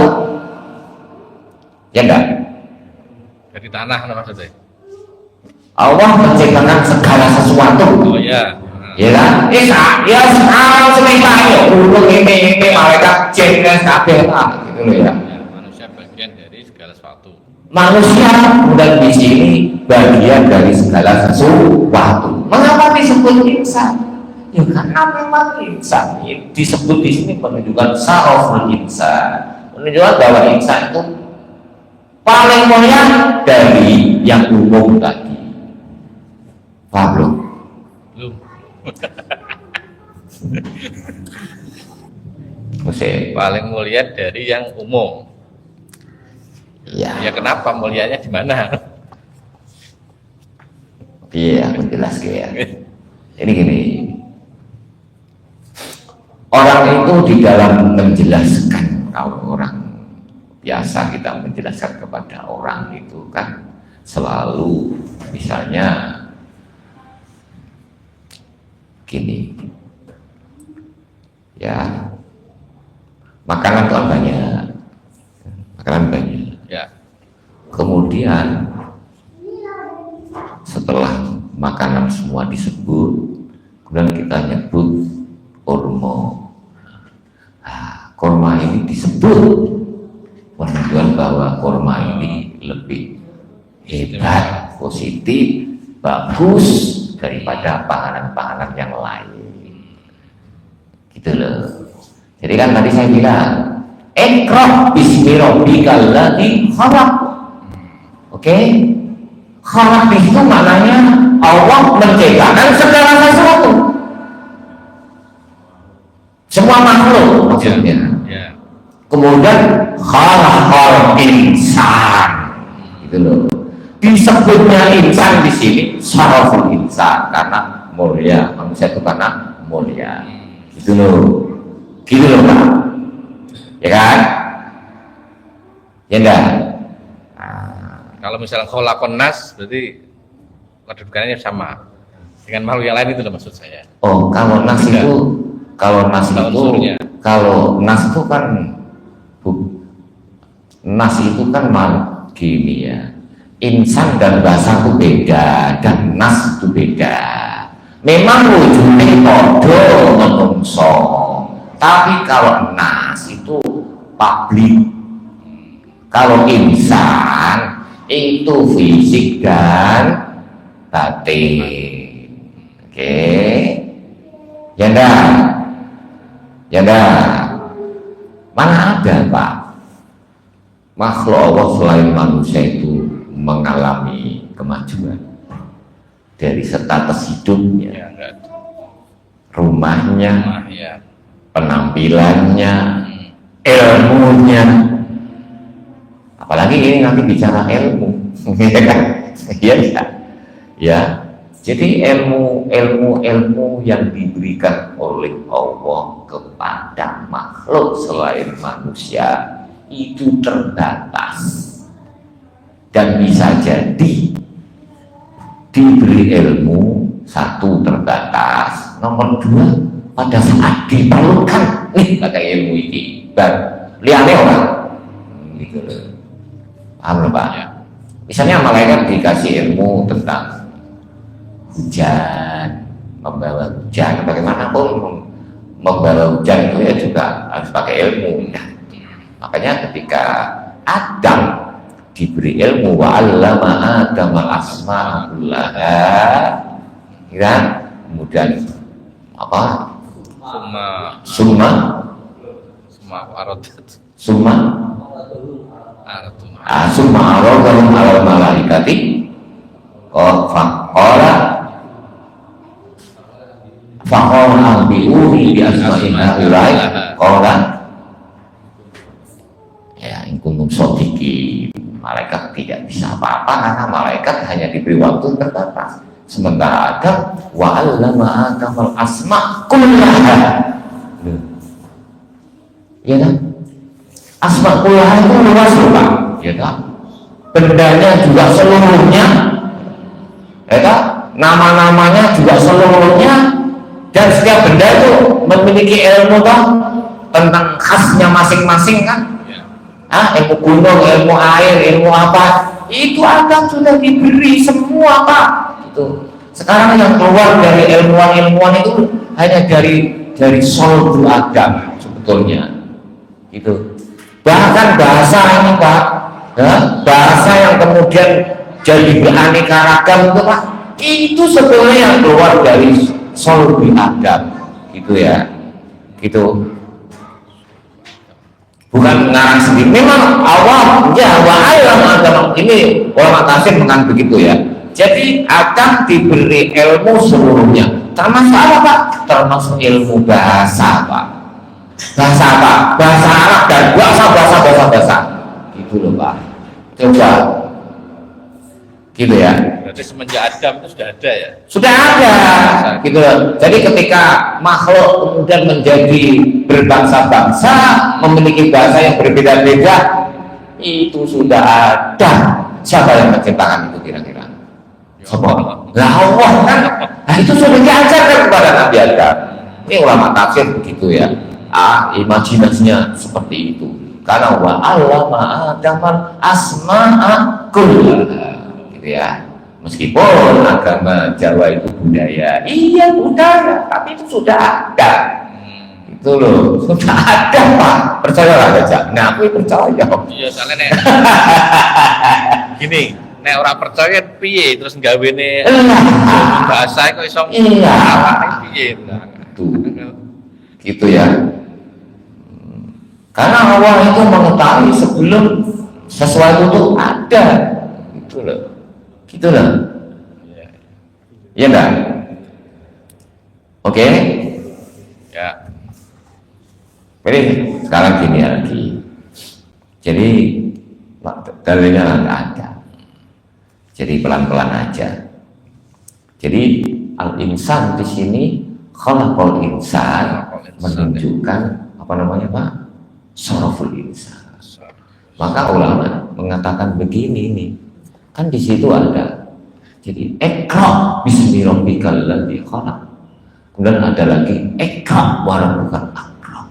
ya enggak? Dari tanah maksudnya. Allah menciptakan segala sesuatu. Oh ya. Ya kan? Ya sekarang semesta ya. Ulung ini malaikat jin dan kabeh lah, gitu loh ya. Manusia bagian dari segala manusia bukan di sini bagian dari segala sesuatu. Mengapa disebut insan? Ya karena memang insan disebut di sini menunjukkan syaraful insan, menunjukkan bahwa insan itu paling mulia dari yang umum tadi. Paham belum? Belum. Paling mulia dari yang umum. Ya. Ya kenapa mulianya di mana? Iya, menjelaskan ya. Jadi gini, orang itu di dalam menjelaskan, kalau orang biasa kita menjelaskan kepada orang itu kan selalu misalnya gini, ya makanan itu banyak, makanan banyak. Ya. Kemudian setelah makanan semua disebut, kemudian kita nyebut kurma. Kurma ini disebut menunjukkan bahwa kurma ini lebih hebat, positif, bagus daripada panganan-panganan yang lain. Gitu loh. Jadi kan tadi saya bilang, Iqra bismi rabbikal ladzi khalaq. Oke? Khalaq itu maknanya Allah menciptakan segala sesuatu. Semua makhluk maksudnya. Ya. Kemudian khalaqal insan. Gitu loh. Disebutnya insan di sini syaraful insan karena mulia. Manusia itu karena mulia. Gitu loh. Gitu loh, Pak. Ya kan? Ya enggak? Kalau misalnya kholaqon nas berarti kedudukannya sama dengan makhluk yang lain, itu loh maksud saya. Oh, kalau nas Enggak. itu Unsurnya. kalau nas itu kan nas itu kan gini ya. Insan dan bahasa itu beda dan nas itu beda. Memang wujudnya podo menungso. Tapi kalau nas itu publik, kalau insan itu fisik dan batin. Oke, ya enggak? Ya enggak? Mana ada Pak makhluk Allah selain manusia itu mengalami kemajuan dari status hidupnya, Ya, enggak. rumahnya, Ya. penampilannya, ilmunya. Apalagi ini nanti bicara ilmu, ya kan? Iya ya. Ya. Jadi ilmu yang diberikan oleh Allah kepada makhluk selain manusia itu terbatas dan bisa jadi diberi ilmu satu terbatas, nomor dua pada saat diperlukan nih pakai ilmu ini dan lihatnya orang gitu loh. Paham Pak? Ya. Misalnya malaikat dikasih ilmu tentang hujan, membawa hujan, bagaimanapun membawa hujan itu ya juga harus pakai ilmu ya. Makanya ketika Adam diberi ilmu wa 'allama Adam al-asma'a kullaha, ya, kemudian apa? Summa aradat. summa Aradun. summa aradahum 'alal malaikati faqala bi'uni bi asma'il haulai qala ya in kuntum shadiqin. Malaikat tidak bisa apa-apa karena malaikat hanya diberi waktu terbatas. Sementara Adam wa 'allama Adam al-asma' kullaha. Ya kan? Asma' kullaha itu luas loh Pak. Ya kan? Bendanya juga seluruhnya. Ya kan? Nama-namanya juga seluruhnya, dan setiap benda itu memiliki ilmu toh tentang khasnya masing-masing kan? Ilmu gunung, ilmu air, ilmu apa? Itu Adam sudah diberi semua Pak. Itu. Sekarang yang keluar dari ilmuwan-ilmuwan itu hanya dari solbu Adam sebetulnya. Gitu. Bahkan bahasa ini Pak, Ya, bahasa yang kemudian jadi beraneka ragam itu Pak, itu sebenarnya yang keluar dari sulbi adab, gitu ya, gitu. Bukan mengarang sendiri. Memang awam, ya wa'alam agama ini ulama tafsir mengatakan begitu ya. Jadi akan diberi ilmu seluruhnya. Termasuk apa Pak? Termasuk ilmu bahasa Pak. Bahasa apa? Bahasa Arab dan bahasa. Gitu loh Pak. Coba. Gitu ya. Berarti semenjak Adam itu sudah ada ya? Sudah ada, gitu loh. Jadi ketika makhluk kemudian menjadi berbangsa-bangsa, memiliki bahasa yang berbeda-beda, itu sudah ada. Siapa yang menciptakan itu kira-kira? Siapa? Lah Allah kan. Nah, itu sudah diajarkan kepada Nabi Adam. Ini ulama tafsir begitu ya. Imajinasinya seperti itu. Karena wa allama Adamal asma'a kullaha, gitu ya. Meskipun agama Jawa itu budaya, iya budaya, tapi itu sudah ada. Itu loh, sudah ada Pak. Percayalah aja. Nah, aku percaya. Iya, soalnya nek gini, nek orang percaya piye terus nggawene bahasa kok iso awake piye. Tuh. Gitu ya. Karena Allah itu mengetahui sebelum sesuatu itu ada. Gitu loh. Gitu loh. Iya enggak? Oke? Ya. Jadi sekarang gini lagi. Jadi dalilnya nggak ada. Jadi pelan-pelan aja. Jadi al-insan di sini khalaqal insan menunjukkan apa namanya Pak? Syaraful insan. Maka ulama mengatakan begini nih. Kan di situ ada. Jadi ikra bismi rabbikal ladzi khalaq. Kemudian ada lagi ikra wa rabbukal akram.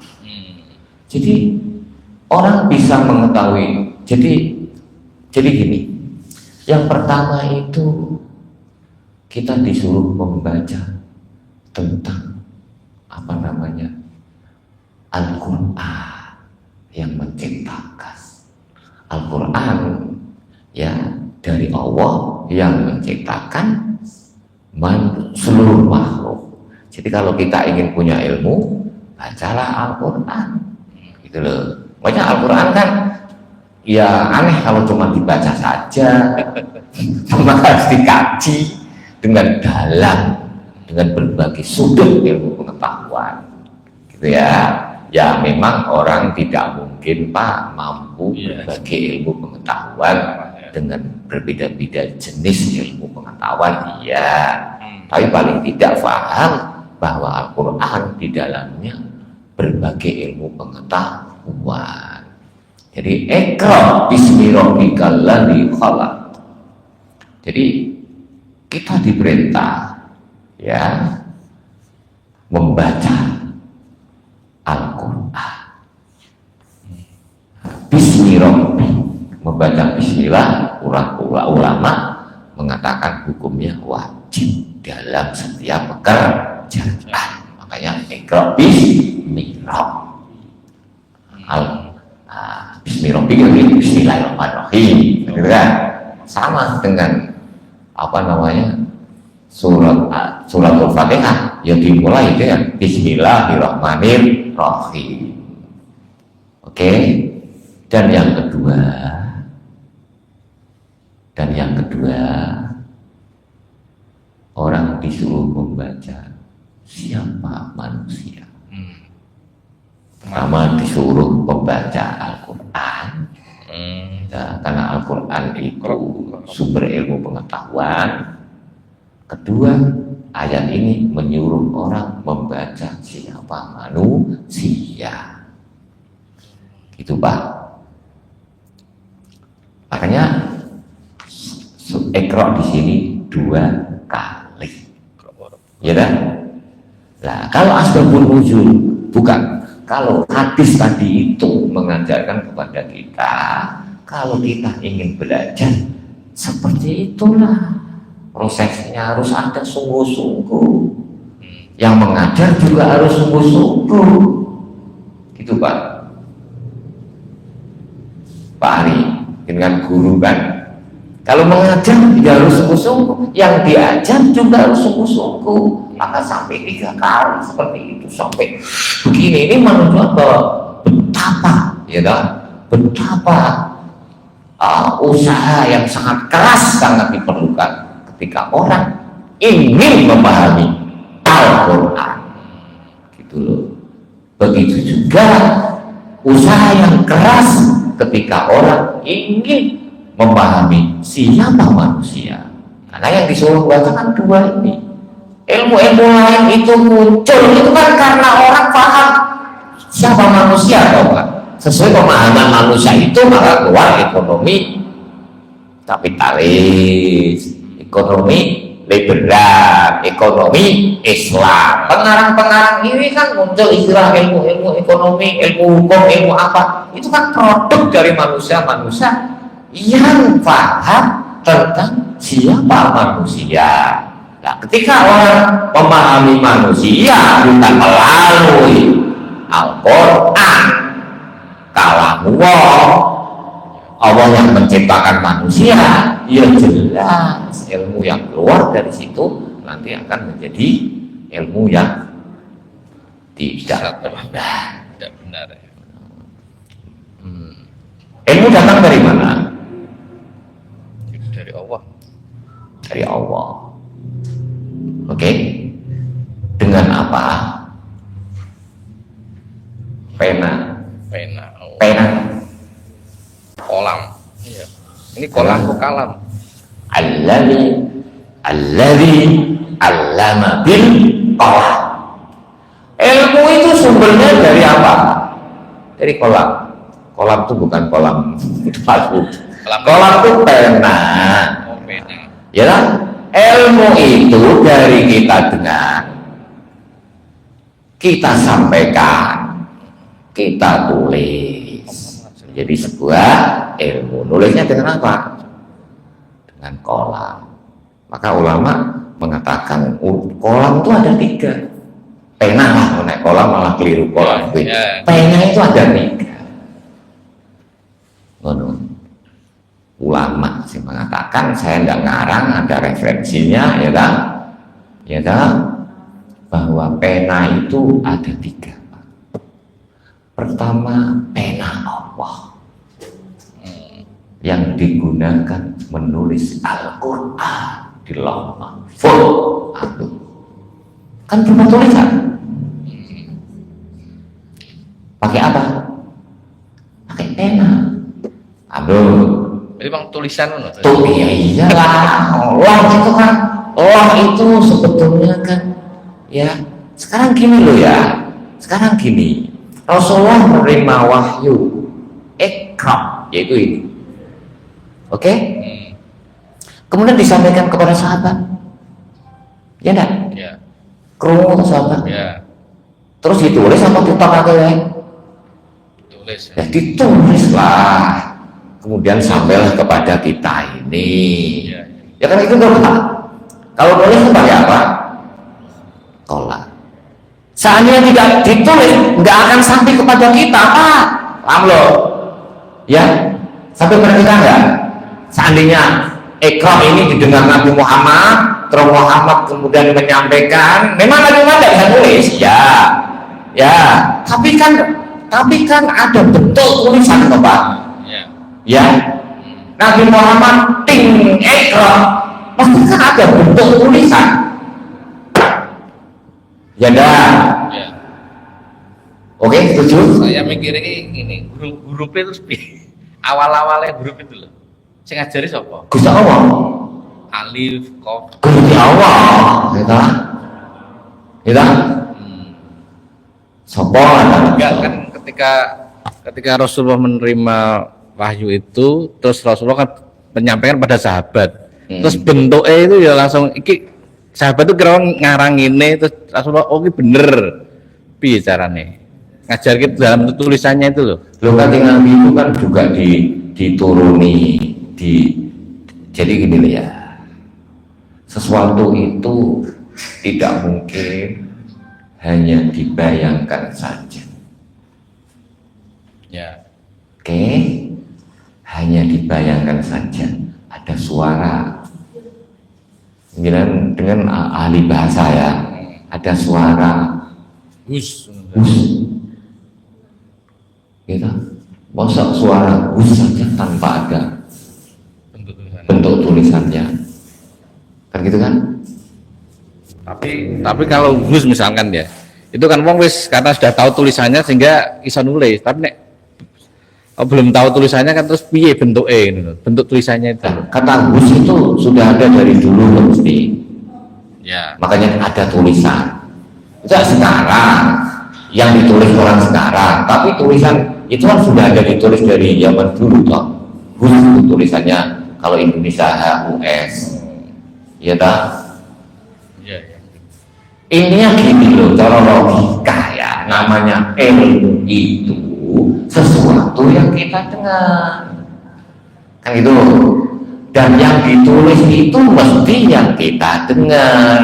Jadi orang bisa mengetahui. Jadi gini. Yang pertama itu kita disuruh membaca tentang apa namanya? Al-Qur'an yang menciptakan. Al-Qur'an ya dari Allah yang menciptakan seluruh makhluk. Jadi kalau kita ingin punya ilmu, bacalah Al-Qur'an. Gitu loh. Makanya Al-Qur'an kan ya aneh kalau cuma dibaca saja. Cuma harus dikaji dengan dalam, dengan berbagai sudut ilmu pengetahuan. Gitu ya. Ya memang orang tidak mungkin Pak mampu berbagai ilmu pengetahuan dengan berbeda-beda jenis ilmu pengetahuan, iya. Tapi paling tidak paham bahwa Al-Quran di dalamnya berbagai ilmu pengetahuan. Jadi Iqra bismi rabbikal ladzi khalaq. Jadi kita diperintah ya membaca Al-Quran. Bismi rabbi, membaca bismillah, ulama mengatakan hukumnya wajib dalam setiap pekerjaan. Makanya Iqra bismi rabbi, bismillahirrahmanirrahim, gitu kan? Sama dengan apa namanya surat Al-Fatihah yang dimulai dengan bismillahirrahmanirrahim. Oke? Dan yang kedua orang disuruh membaca siapa manusia. Pertama disuruh membaca Al-Quran ya, karena Al-Quran itu sumber ilmu pengetahuan. Kedua, ayat ini menyuruh orang membaca siapa manusia. Gitu Pak. Makanya Iqra di sini 2 kali. Ya kan? Nah, kalau asbabun nuzul bukan. Kalau hadis tadi itu mengajarkan kepada kita, kalau kita ingin belajar seperti itulah prosesnya, harus ada sungguh-sungguh. Yang mengajar juga harus sungguh-sungguh. Gitu Pak. Pak Ari, ini dengan guru kan. Kalau mengajar ya harus sungguh-sungguh, yang diajar juga harus sungguh-sungguh. Maka sampai 3 kali seperti itu, sampai begini. Ini menunjukkan bahwa betapa, ya kan? Betapa usaha yang sangat keras sangat diperlukan ketika orang ingin memahami Al-Quran, gitu loh. Begitu juga usaha yang keras ketika orang ingin memahami siapa manusia. Karena yang disuruh baca kan 2 ini. Ilmu-ilmu lain itu muncul itu kan karena orang paham siapa manusia, atau kan? Sesuai pemahaman manusia itu maka keluar ekonomi kapitalis, ekonomi liberal, ekonomi Islam. Pengarang-pengarang ini kan muncul istilah ilmu ekonomi, ilmu hukum, ilmu apa. Itu kan produk dari manusia-manusia yang paham tentang siapa manusia. Nah, ketika orang memahami manusia bukan melalui Al-Quran, kalamullah, Allah yang menciptakan manusia, ya jelas ilmu yang keluar dari situ nanti akan menjadi ilmu yang tidak benar. Ilmu datang dari mana? Dari Allah. Dari Allah. Oke. Dengan apa? Pena. Oh. Pena. Kolam. Iya. Ini kolam atau kalam? Alladzi allama bil qalam. Ilmu itu sumbernya dari apa? Dari kolam. Kolam itu bukan kolam batu. Kolam itu pena. Oh, pena. Ya kan? Ilmu itu dari kita dengar, kita sampaikan, kita tulis. Jadi sebuah ilmu. Nulisnya dengan apa? Dengan kolam. Maka ulama mengatakan kolam itu ada 3. Pena lah, naik kolam malah keliru kolam. Pena itu ada 3. Ulama sih mengatakan, saya tidak ngarang, ada referensinya, ya kan, bahwa pena itu ada 3. Pertama, pena Allah yang digunakan menulis Al-Quran di Lauh Mahfuz. Kan cuma tulisan. Pakai apa? Pakai pena. Jadi bang tulisan tuh ya iyalah. Allah itu sebetulnya kan ya sekarang gini loh ya. Sekarang gini, Rasulullah menerima wahyu Iqra, yaitu ini. Oke? Kemudian disampaikan kepada sahabat. Ya enggak? Ya. Krungu sahabat. Ya. Terus ditulis apa dipakai ya? Tulis. Ya ditulis lah. Kemudian sampailah kepada kita ini. Ya kan itu doa. Kalau tulis itu pakai apa? Kolam. Seandainya tidak ditulis, nggak akan sampai kepada kita, Pak. Paham loh? Ya, sampai kepada kita nggak? Seandainya Iqra ini didengar Nabi Muhammad, terus Muhammad kemudian menyampaikan, memang Nabi Muhammad tidak bisa tulis, ya. Tapi kan ada bentuk tulisan, Pak. Ya, Nabi Muhammad ting Iqra, pasti kan ada bentuk tulisan. Ya dah. Ya. Oke, setuju? Saya mikirnya ini hurufnya terus awal-awalnya huruf itu loh. Saya ngajari siapa? Gusti Allah. Alif, Qaf. Gusti Allah, kita. Sopo Enggak kan ketika Rasulullah menerima wahyu itu, terus Rasulullah kan menyampaikan pada sahabat. Terus bentuknya itu ya langsung sahabat itu kira ngarang ini, terus Rasulullah ini bener piye carane ngajar kita dalam tulisannya itu loh. Kan Nabi itu kan juga dituruni jadi gini loh ya, sesuatu itu tidak mungkin hanya dibayangkan saja. Ya. Oke, hanya Jadi bayangkan saja ada suara, dengan ahli bahasa ya, ada suara Gus. gitu. Masa suara gus saja tanpa ada bentuk tulisannya, kan gitu kan? Tapi kalau gus misalkan ya, itu kan wong wis karena sudah tahu tulisannya sehingga bisa nulis. Tapi nek belum tahu tulisannya kan terus piye bentuknya, bentuk tulisannya itu. Kata gus itu sudah ada dari dulu mesti. Ya. Makanya ada tulisan. Tidak sekarang yang ditulis orang sekarang, tapi tulisan itu kan sudah ada ditulis dari zaman dulu toh. Gus itu tulisannya kalau Indonesia HUS. Iya tak? Iya. Ininya gini loh, cara logika ya, namanya ilmu itu sesuatu yang kita dengar, kan gitu. Dan yang ditulis itu mesti yang kita dengar.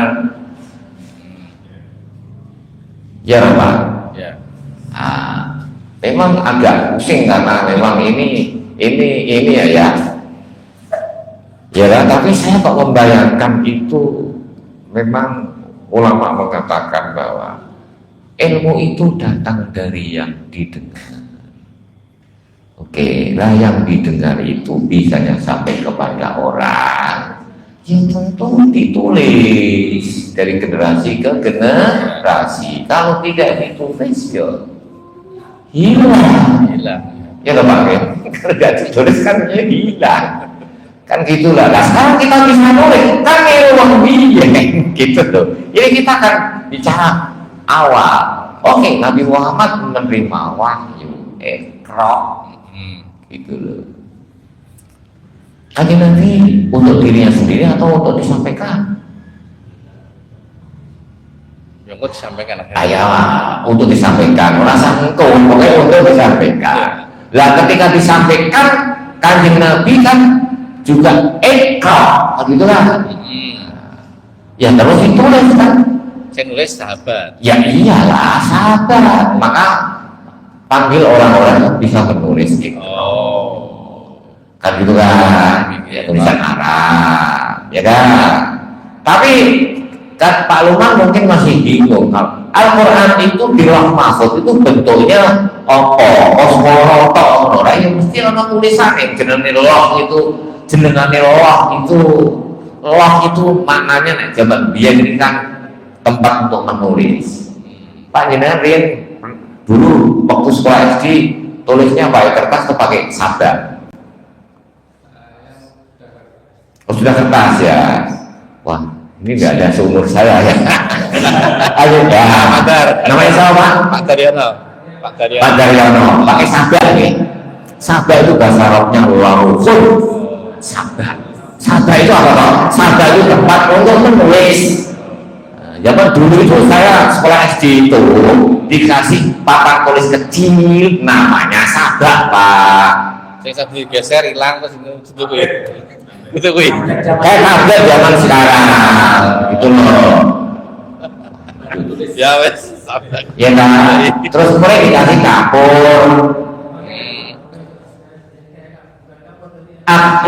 Ya Pak. Ya. Memang agak pusing karena memang ini ya. Ya, tapi saya kok membayangkan itu memang ulama mengatakan bahwa ilmu itu datang dari yang didengar. Oke, lah yang didengar itu bisanya sampai kepada orang, ya tentu ditulis dari generasi ke generasi. Kalau tidak ditulis ya hilang. Ya nggak pakai, kalau tidak ditulis kan ya hilang. Kan gitulah. Nah sekarang kita bisa nulis, kan ilmu biyen gitu loh. Jadi kita akan bicara awal. Oke, Nabi Muhammad menerima wahyu, Iqra. Gitu loh. Kanjeng Nabi untuk dirinya sendiri atau untuk disampaikan? Yang kok disampaikan Untuk disampaikan. Rasa engkau pokoknya untuk disampaikan. Lah ketika disampaikan Kanjeng Nabi kan juga Iqra, begitulah. Ya terus ditulis kan? Saya nulis sahabat. Ya iyalah sahabat. Maka panggil orang-orang yang bisa menulis itu. Kan gitu kan, ya, tulisan Arab, ya kan. Tapi kan Pak Luman mungkin masih bingung. Al-Quran itu di Lauh Mahfuz itu bentuknya apa? Kosmoloto, orang yang mesti ada tulisannya. Jenengane loh itu maknanya nek zaman biyen ini kan tempat untuk menulis. Pak jenengan dulu waktu sekolah SD tulisnya pakai kertas atau pakai sabda? Oh sudah kertas ya. Wah ini nggak ada seumur saya ya. Ayo ya. Namanya siapa Pak? Pak Daryono. Pakai sabda nih. Sabda itu bahasa Arabnya lauhun. Sabda itu apa Pak? Sabda itu tempat untuk menulis. Zaman dulu itu saya sekolah SD itu dikasih papan tulis kecil namanya sabda Pak. Saya sambil geser hilang terus itu gue. Kayak sabda zaman sekarang gitu loh. Ya wes sabda. Ya nah, terus mulai dikasih kapur.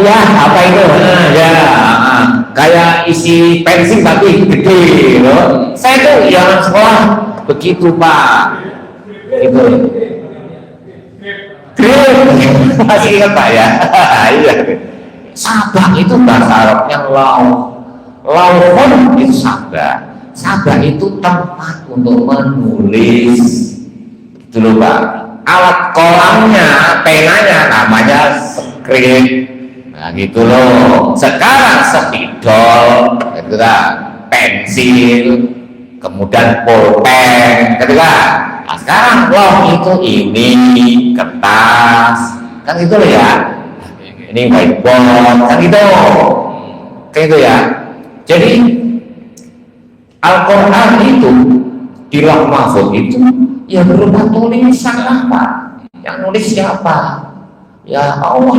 Ya apa itu? Kayak isi pensil tapi gede loh. Saya tuh yang sekolah begitu Pak. Gitu. Masih ingat Pak ya? Iya. Sabda itu bahasa Arabnya lauhun itu sabda. Sabda itu tempat untuk menulis. Gitu loh Pak. Alat kolamnya, penanya namanya skrip. Nah gitu loh. Sekarang spidol, gitu kan, pensil, kemudian pulpen, gitu kan. Nah sekarang loh itu ini kertas, kan gitu loh ya. Ini whiteboard, kan gitu, kayak gitu ya. Jadi Al-Quran itu di Lauh Mahfuz itu ya berupa tulisan apa? Yang nulis siapa? Ya Allah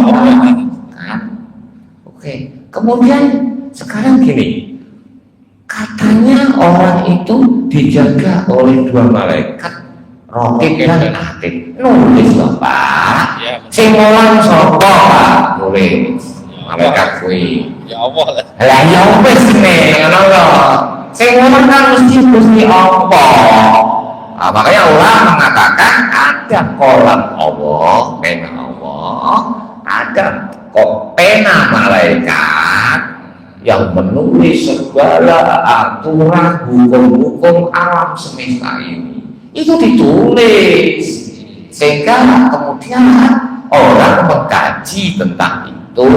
kan. Oke. Kemudian sekarang gini, katanya orang itu dijaga oleh dua malaikat Rokib dan Atid nulis loh Pak. Ya, Sing mulang sapa Pak nulis. Malaikat kuwi. ya Allah lah. Lah ya wis nih ngono lho. Sing mulang kan mesti Gusti Allah. Nah, makanya ulama mengatakan ada kolam Allah, pena Allah, ada kok pena malaikat yang menulis segala aturan hukum-hukum alam semesta ini. Itu ditulis sehingga kemudian orang mengkaji tentang itu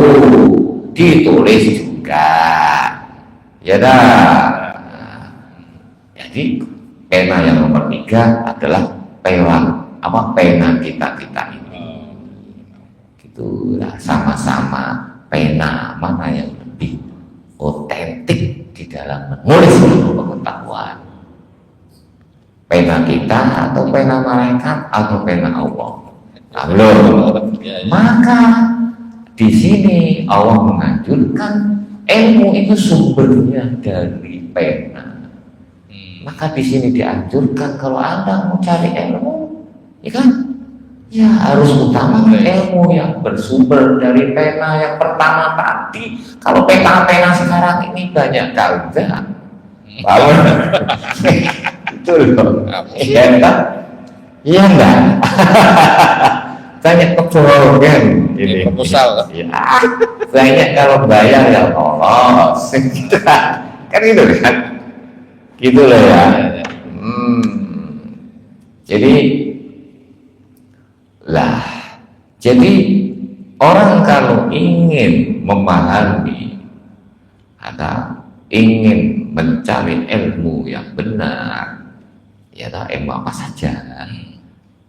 ditulis juga. Ya dah. Jadi pena yang nomor 3 adalah pena kita ini. Gitulah, sama-sama pena mana yang lebih otentik di dalam menulis ilmu pengetahuan. Pena kita atau pena malaikat atau pena Allah. Lalu, maka di sini Allah menganjurkan ilmu itu sumbernya dari pena. Maka di sini dianjurkan kalau Anda mau cari ilmu, ya kan? Ya harus utama ilmu yang bersumber dari pena yang pertama tadi. Kalau pena-pena sekarang ini banyak ganda. Bangun. Itu loh. Iya kan? Iya enggak? Banyak kebohongan ini. Proposal. Ya, banyak kalau bayar ya lolos. Kan gitu kan? Gitu loh ya. Jadi orang kalau ingin memahami atau ingin mencari ilmu yang benar, ya ilmu apa saja,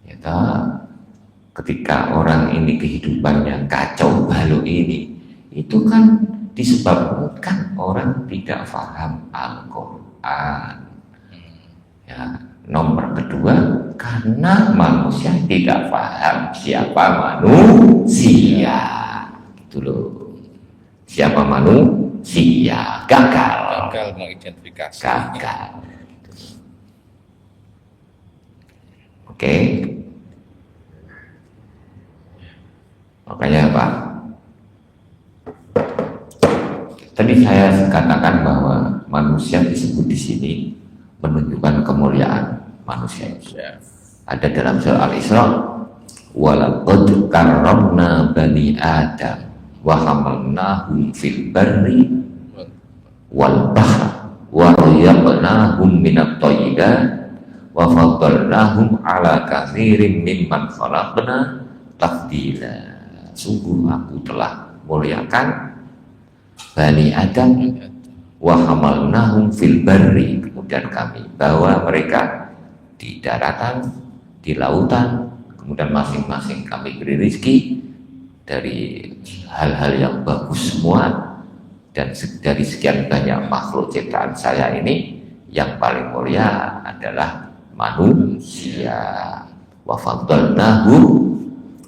ya ketika orang ini kehidupannya kacau balau ini, itu kan disebabkan orang tidak paham Al-Quran. Ya, nomor kedua, karena manusia tidak paham siapa manusia. Gitu loh. Siapa manusia? Gagal mengidentifikasi. Gagal. Oke. Makanya Pak, tadi saya katakan bahwa manusia disebut di sini menunjukkan kemuliaan manusia. Ada dalam surah Al-Isra, walaqad karramna bani Adam wa hamalnahum fil barri wal bahr wa rayyaqnahum minat thayyibat wa faddalnahum ala katsirin mimman khalaqna tafdila. Sungguh aku telah muliakan bani Adam wa hamalnahum fil barri, kemudian kami bawa mereka di daratan, di lautan, kemudian masing-masing kami beri rezeki dari hal-hal yang bagus semua. Dan dari sekian banyak makhluk ciptaan saya ini, yang paling mulia adalah manusia. Wa faddalnahu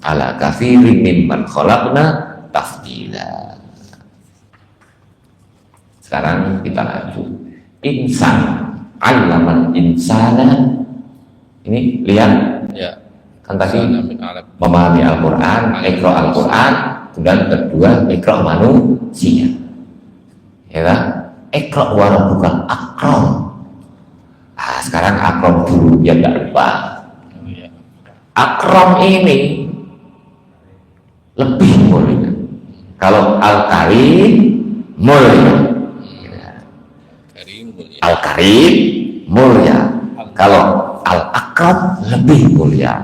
ala katsirin mimman khalaqna tafdila. Sekarang kita lanjut. Insan, 'allamal insana. Ini lihat, Ya. kan tadi memahami Al-Quran, ikra Al-Quran, kemudian kedua ikra manusia. Ya kan? Ikra wa rabbukal akram. Ah, sekarang akram dulu ya, enggak lupa. Akram ini lebih mulia. Kalau Al-Karim mulia. Al-Karim mulia. Kalau Al-Akram lebih mulia.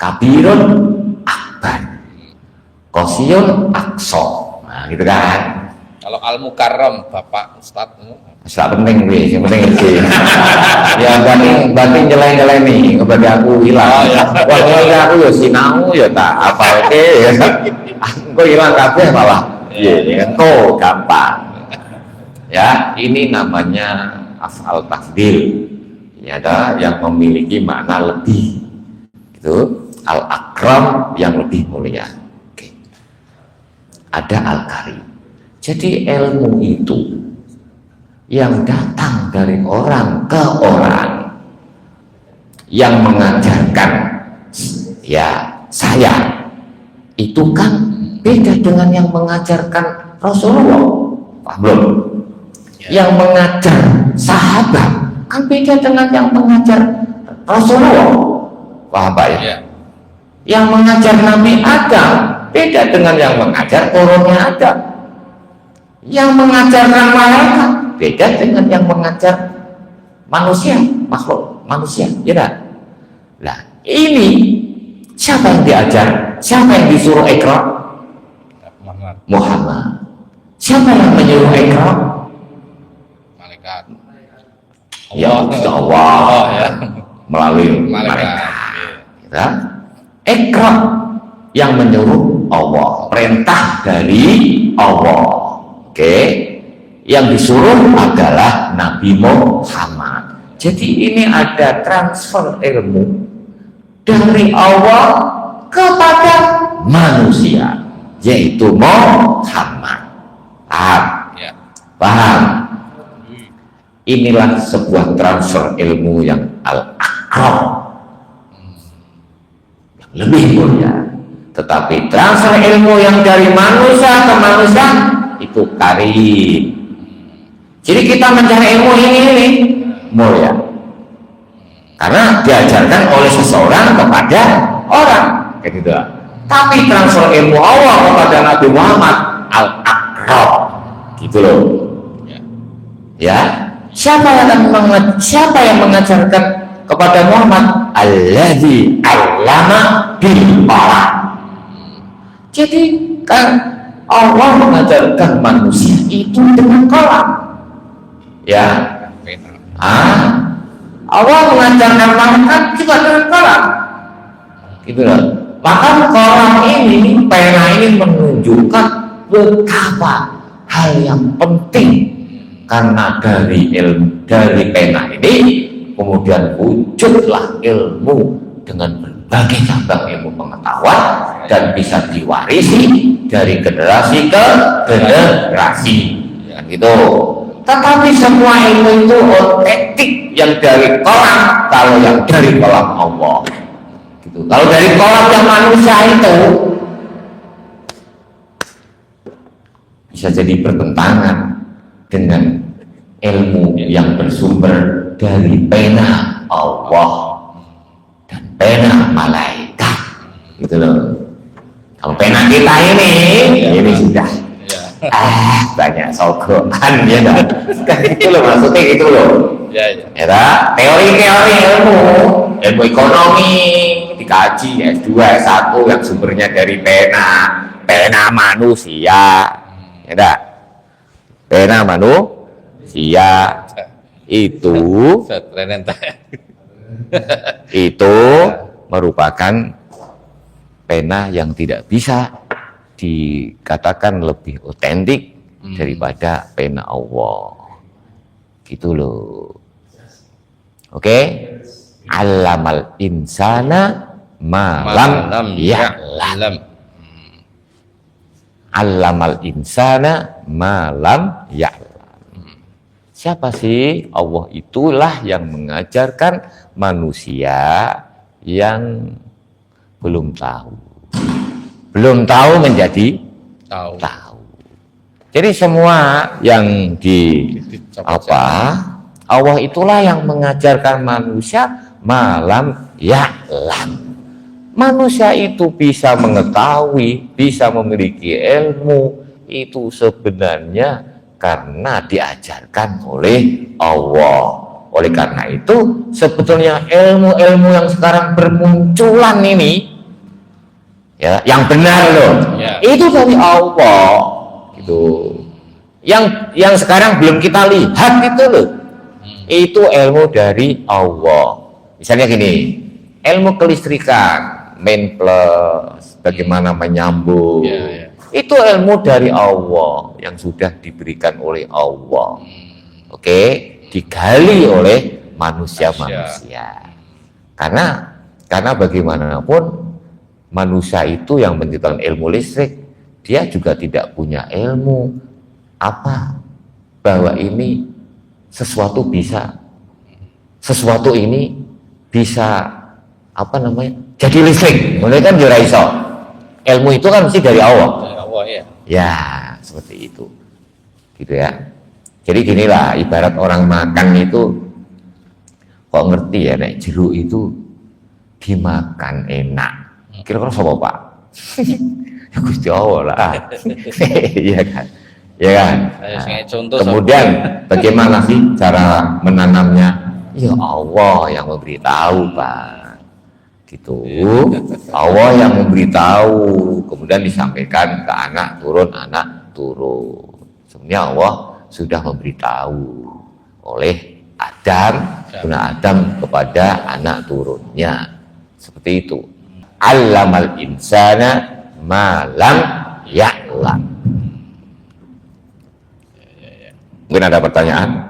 Kabirun akbar, Qasiyun aqsa. Nah, gitu kan. Kalau Al-Mukarram, Bapak Ustadz, Tidak penting wih, yang penting sih. Ya berarti nyelain nih, kepada aku hilang. Wah, aku ya sinau ya tak apa oke. Engko hilang kabeh malah. Iya, engko gampang. Ya, ini namanya af'al tafdil. Ya, ada yang memiliki makna lebih. Itu al-akram yang lebih mulia. Oke. Ada al-karim. Jadi ilmu itu yang datang dari orang ke orang yang mengajarkan ya saya itu kan beda dengan yang mengajarkan Rasulullah, paham belum? Yang mengajar sahabat kan beda dengan yang mengajar Rasulullah, paham Pak ya? Yang mengajar Nabi Adam beda dengan yang mengajar turunnya Adam. Yang mengajarkan malaikat beda dengan yang mengajar manusia, makhluk manusia, ya tak? Nah, ini siapa yang diajar? Siapa yang disuruh Iqra? Muhammad. Siapa yang menyuruh Iqra? Malaikat. Ya Allah, ya. Melalui malaikat. Ya. Iqra yang menyuruh Allah, perintah dari Allah. Oke, yang disuruh adalah Nabi Muhammad. Jadi ini ada transfer ilmu dari Allah kepada manusia, yaitu Muhammad. Paham? Ya. Paham? Inilah sebuah transfer ilmu yang al-akram, yang lebih mulia. Tetapi transfer ilmu yang dari manusia ke manusia itu karim. Jadi kita mencari ilmu ini mulia karena diajarkan oleh seseorang kepada orang, kayak gitu. Tapi transfer ilmu Allah kepada Nabi Muhammad al-akram, gitu loh. Ya, siapa yang mengajarkan kepada Muhammad? Alladzi allama bil qalam. Jadi kan Allah mengajarkan manusia itu dengan qalam. Ya. Allah mengajarkan malaikat juga dengan qalam. Gitu loh. Maka qalam ini, pena ini menunjukkan betapa hal yang penting. Karena dari pena ini kemudian wujudlah ilmu dengan berbagai cabang ilmu pengetahuan dan bisa diwarisi dari generasi ke generasi, kan gitu. Tetapi semua ilmu itu otentik yang dari kolam, kalau yang dari kolam Allah, gitu. Kalau dari kolam yang manusia itu bisa jadi bertentangan dengan ilmu yang bersumber dari pena Allah dan pena malaikat, gitu loh. Kalau pena kita ini sudah banyak sogokan, ya dah. Itu loh maksudnya, gitu loh. Ya dah. Teori-teori ilmu ekonomi dikaji S2 S1 yang sumbernya dari pena manusia, ya dah. Pena manusia itu merupakan pena yang tidak bisa dikatakan lebih otentik daripada pena Allah, gitu loh. Oke, allamal insana ma lam ya'lam. Allamal insana ma lam ya'lam. Siapa sih? Allah itulah yang mengajarkan manusia yang belum tahu. Belum tahu menjadi tahu. Jadi semua yang Allah itulah yang mengajarkan manusia malam ya'lam. Manusia itu bisa mengetahui, bisa memiliki ilmu itu sebenarnya karena diajarkan oleh Allah. Oleh karena itu sebetulnya ilmu-ilmu yang sekarang bermunculan ini, ya, yang benar loh, itu dari Allah, gitu. Yang sekarang belum kita lihat itu loh, itu ilmu dari Allah. Misalnya gini, ilmu kelistrikan, main plus, bagaimana menyambung, itu ilmu dari Allah yang sudah diberikan oleh Allah. Oke, digali oleh manusia-manusia. Karena bagaimanapun manusia itu yang menciptakan ilmu listrik, dia juga tidak punya ilmu bahwa ini sesuatu ini bisa apa namanya jadi listrik. Mereka kan ora iso. Ilmu itu kan mesti dari Allah. Dari Allah ya. Ya, seperti itu. Gitu ya. Jadi ginilah, ibarat orang makan itu kok ngerti ya, nek jeruk itu dimakan enak. Kira-kira sapa, Pak? Ya Gusti Allah lah. Iya kan? Ya kan? Contoh kemudian bagaimana sih cara menanamnya? Ya Allah yang memberitahu, Pak. Gitu. Allah yang memberitahu, kemudian disampaikan ke anak turun. Sebenarnya Allah sudah memberitahu oleh Adam kepada anak turunnya. Seperti itu. Allamal insana ma lam ya'lam. Mungkin ada pertanyaan?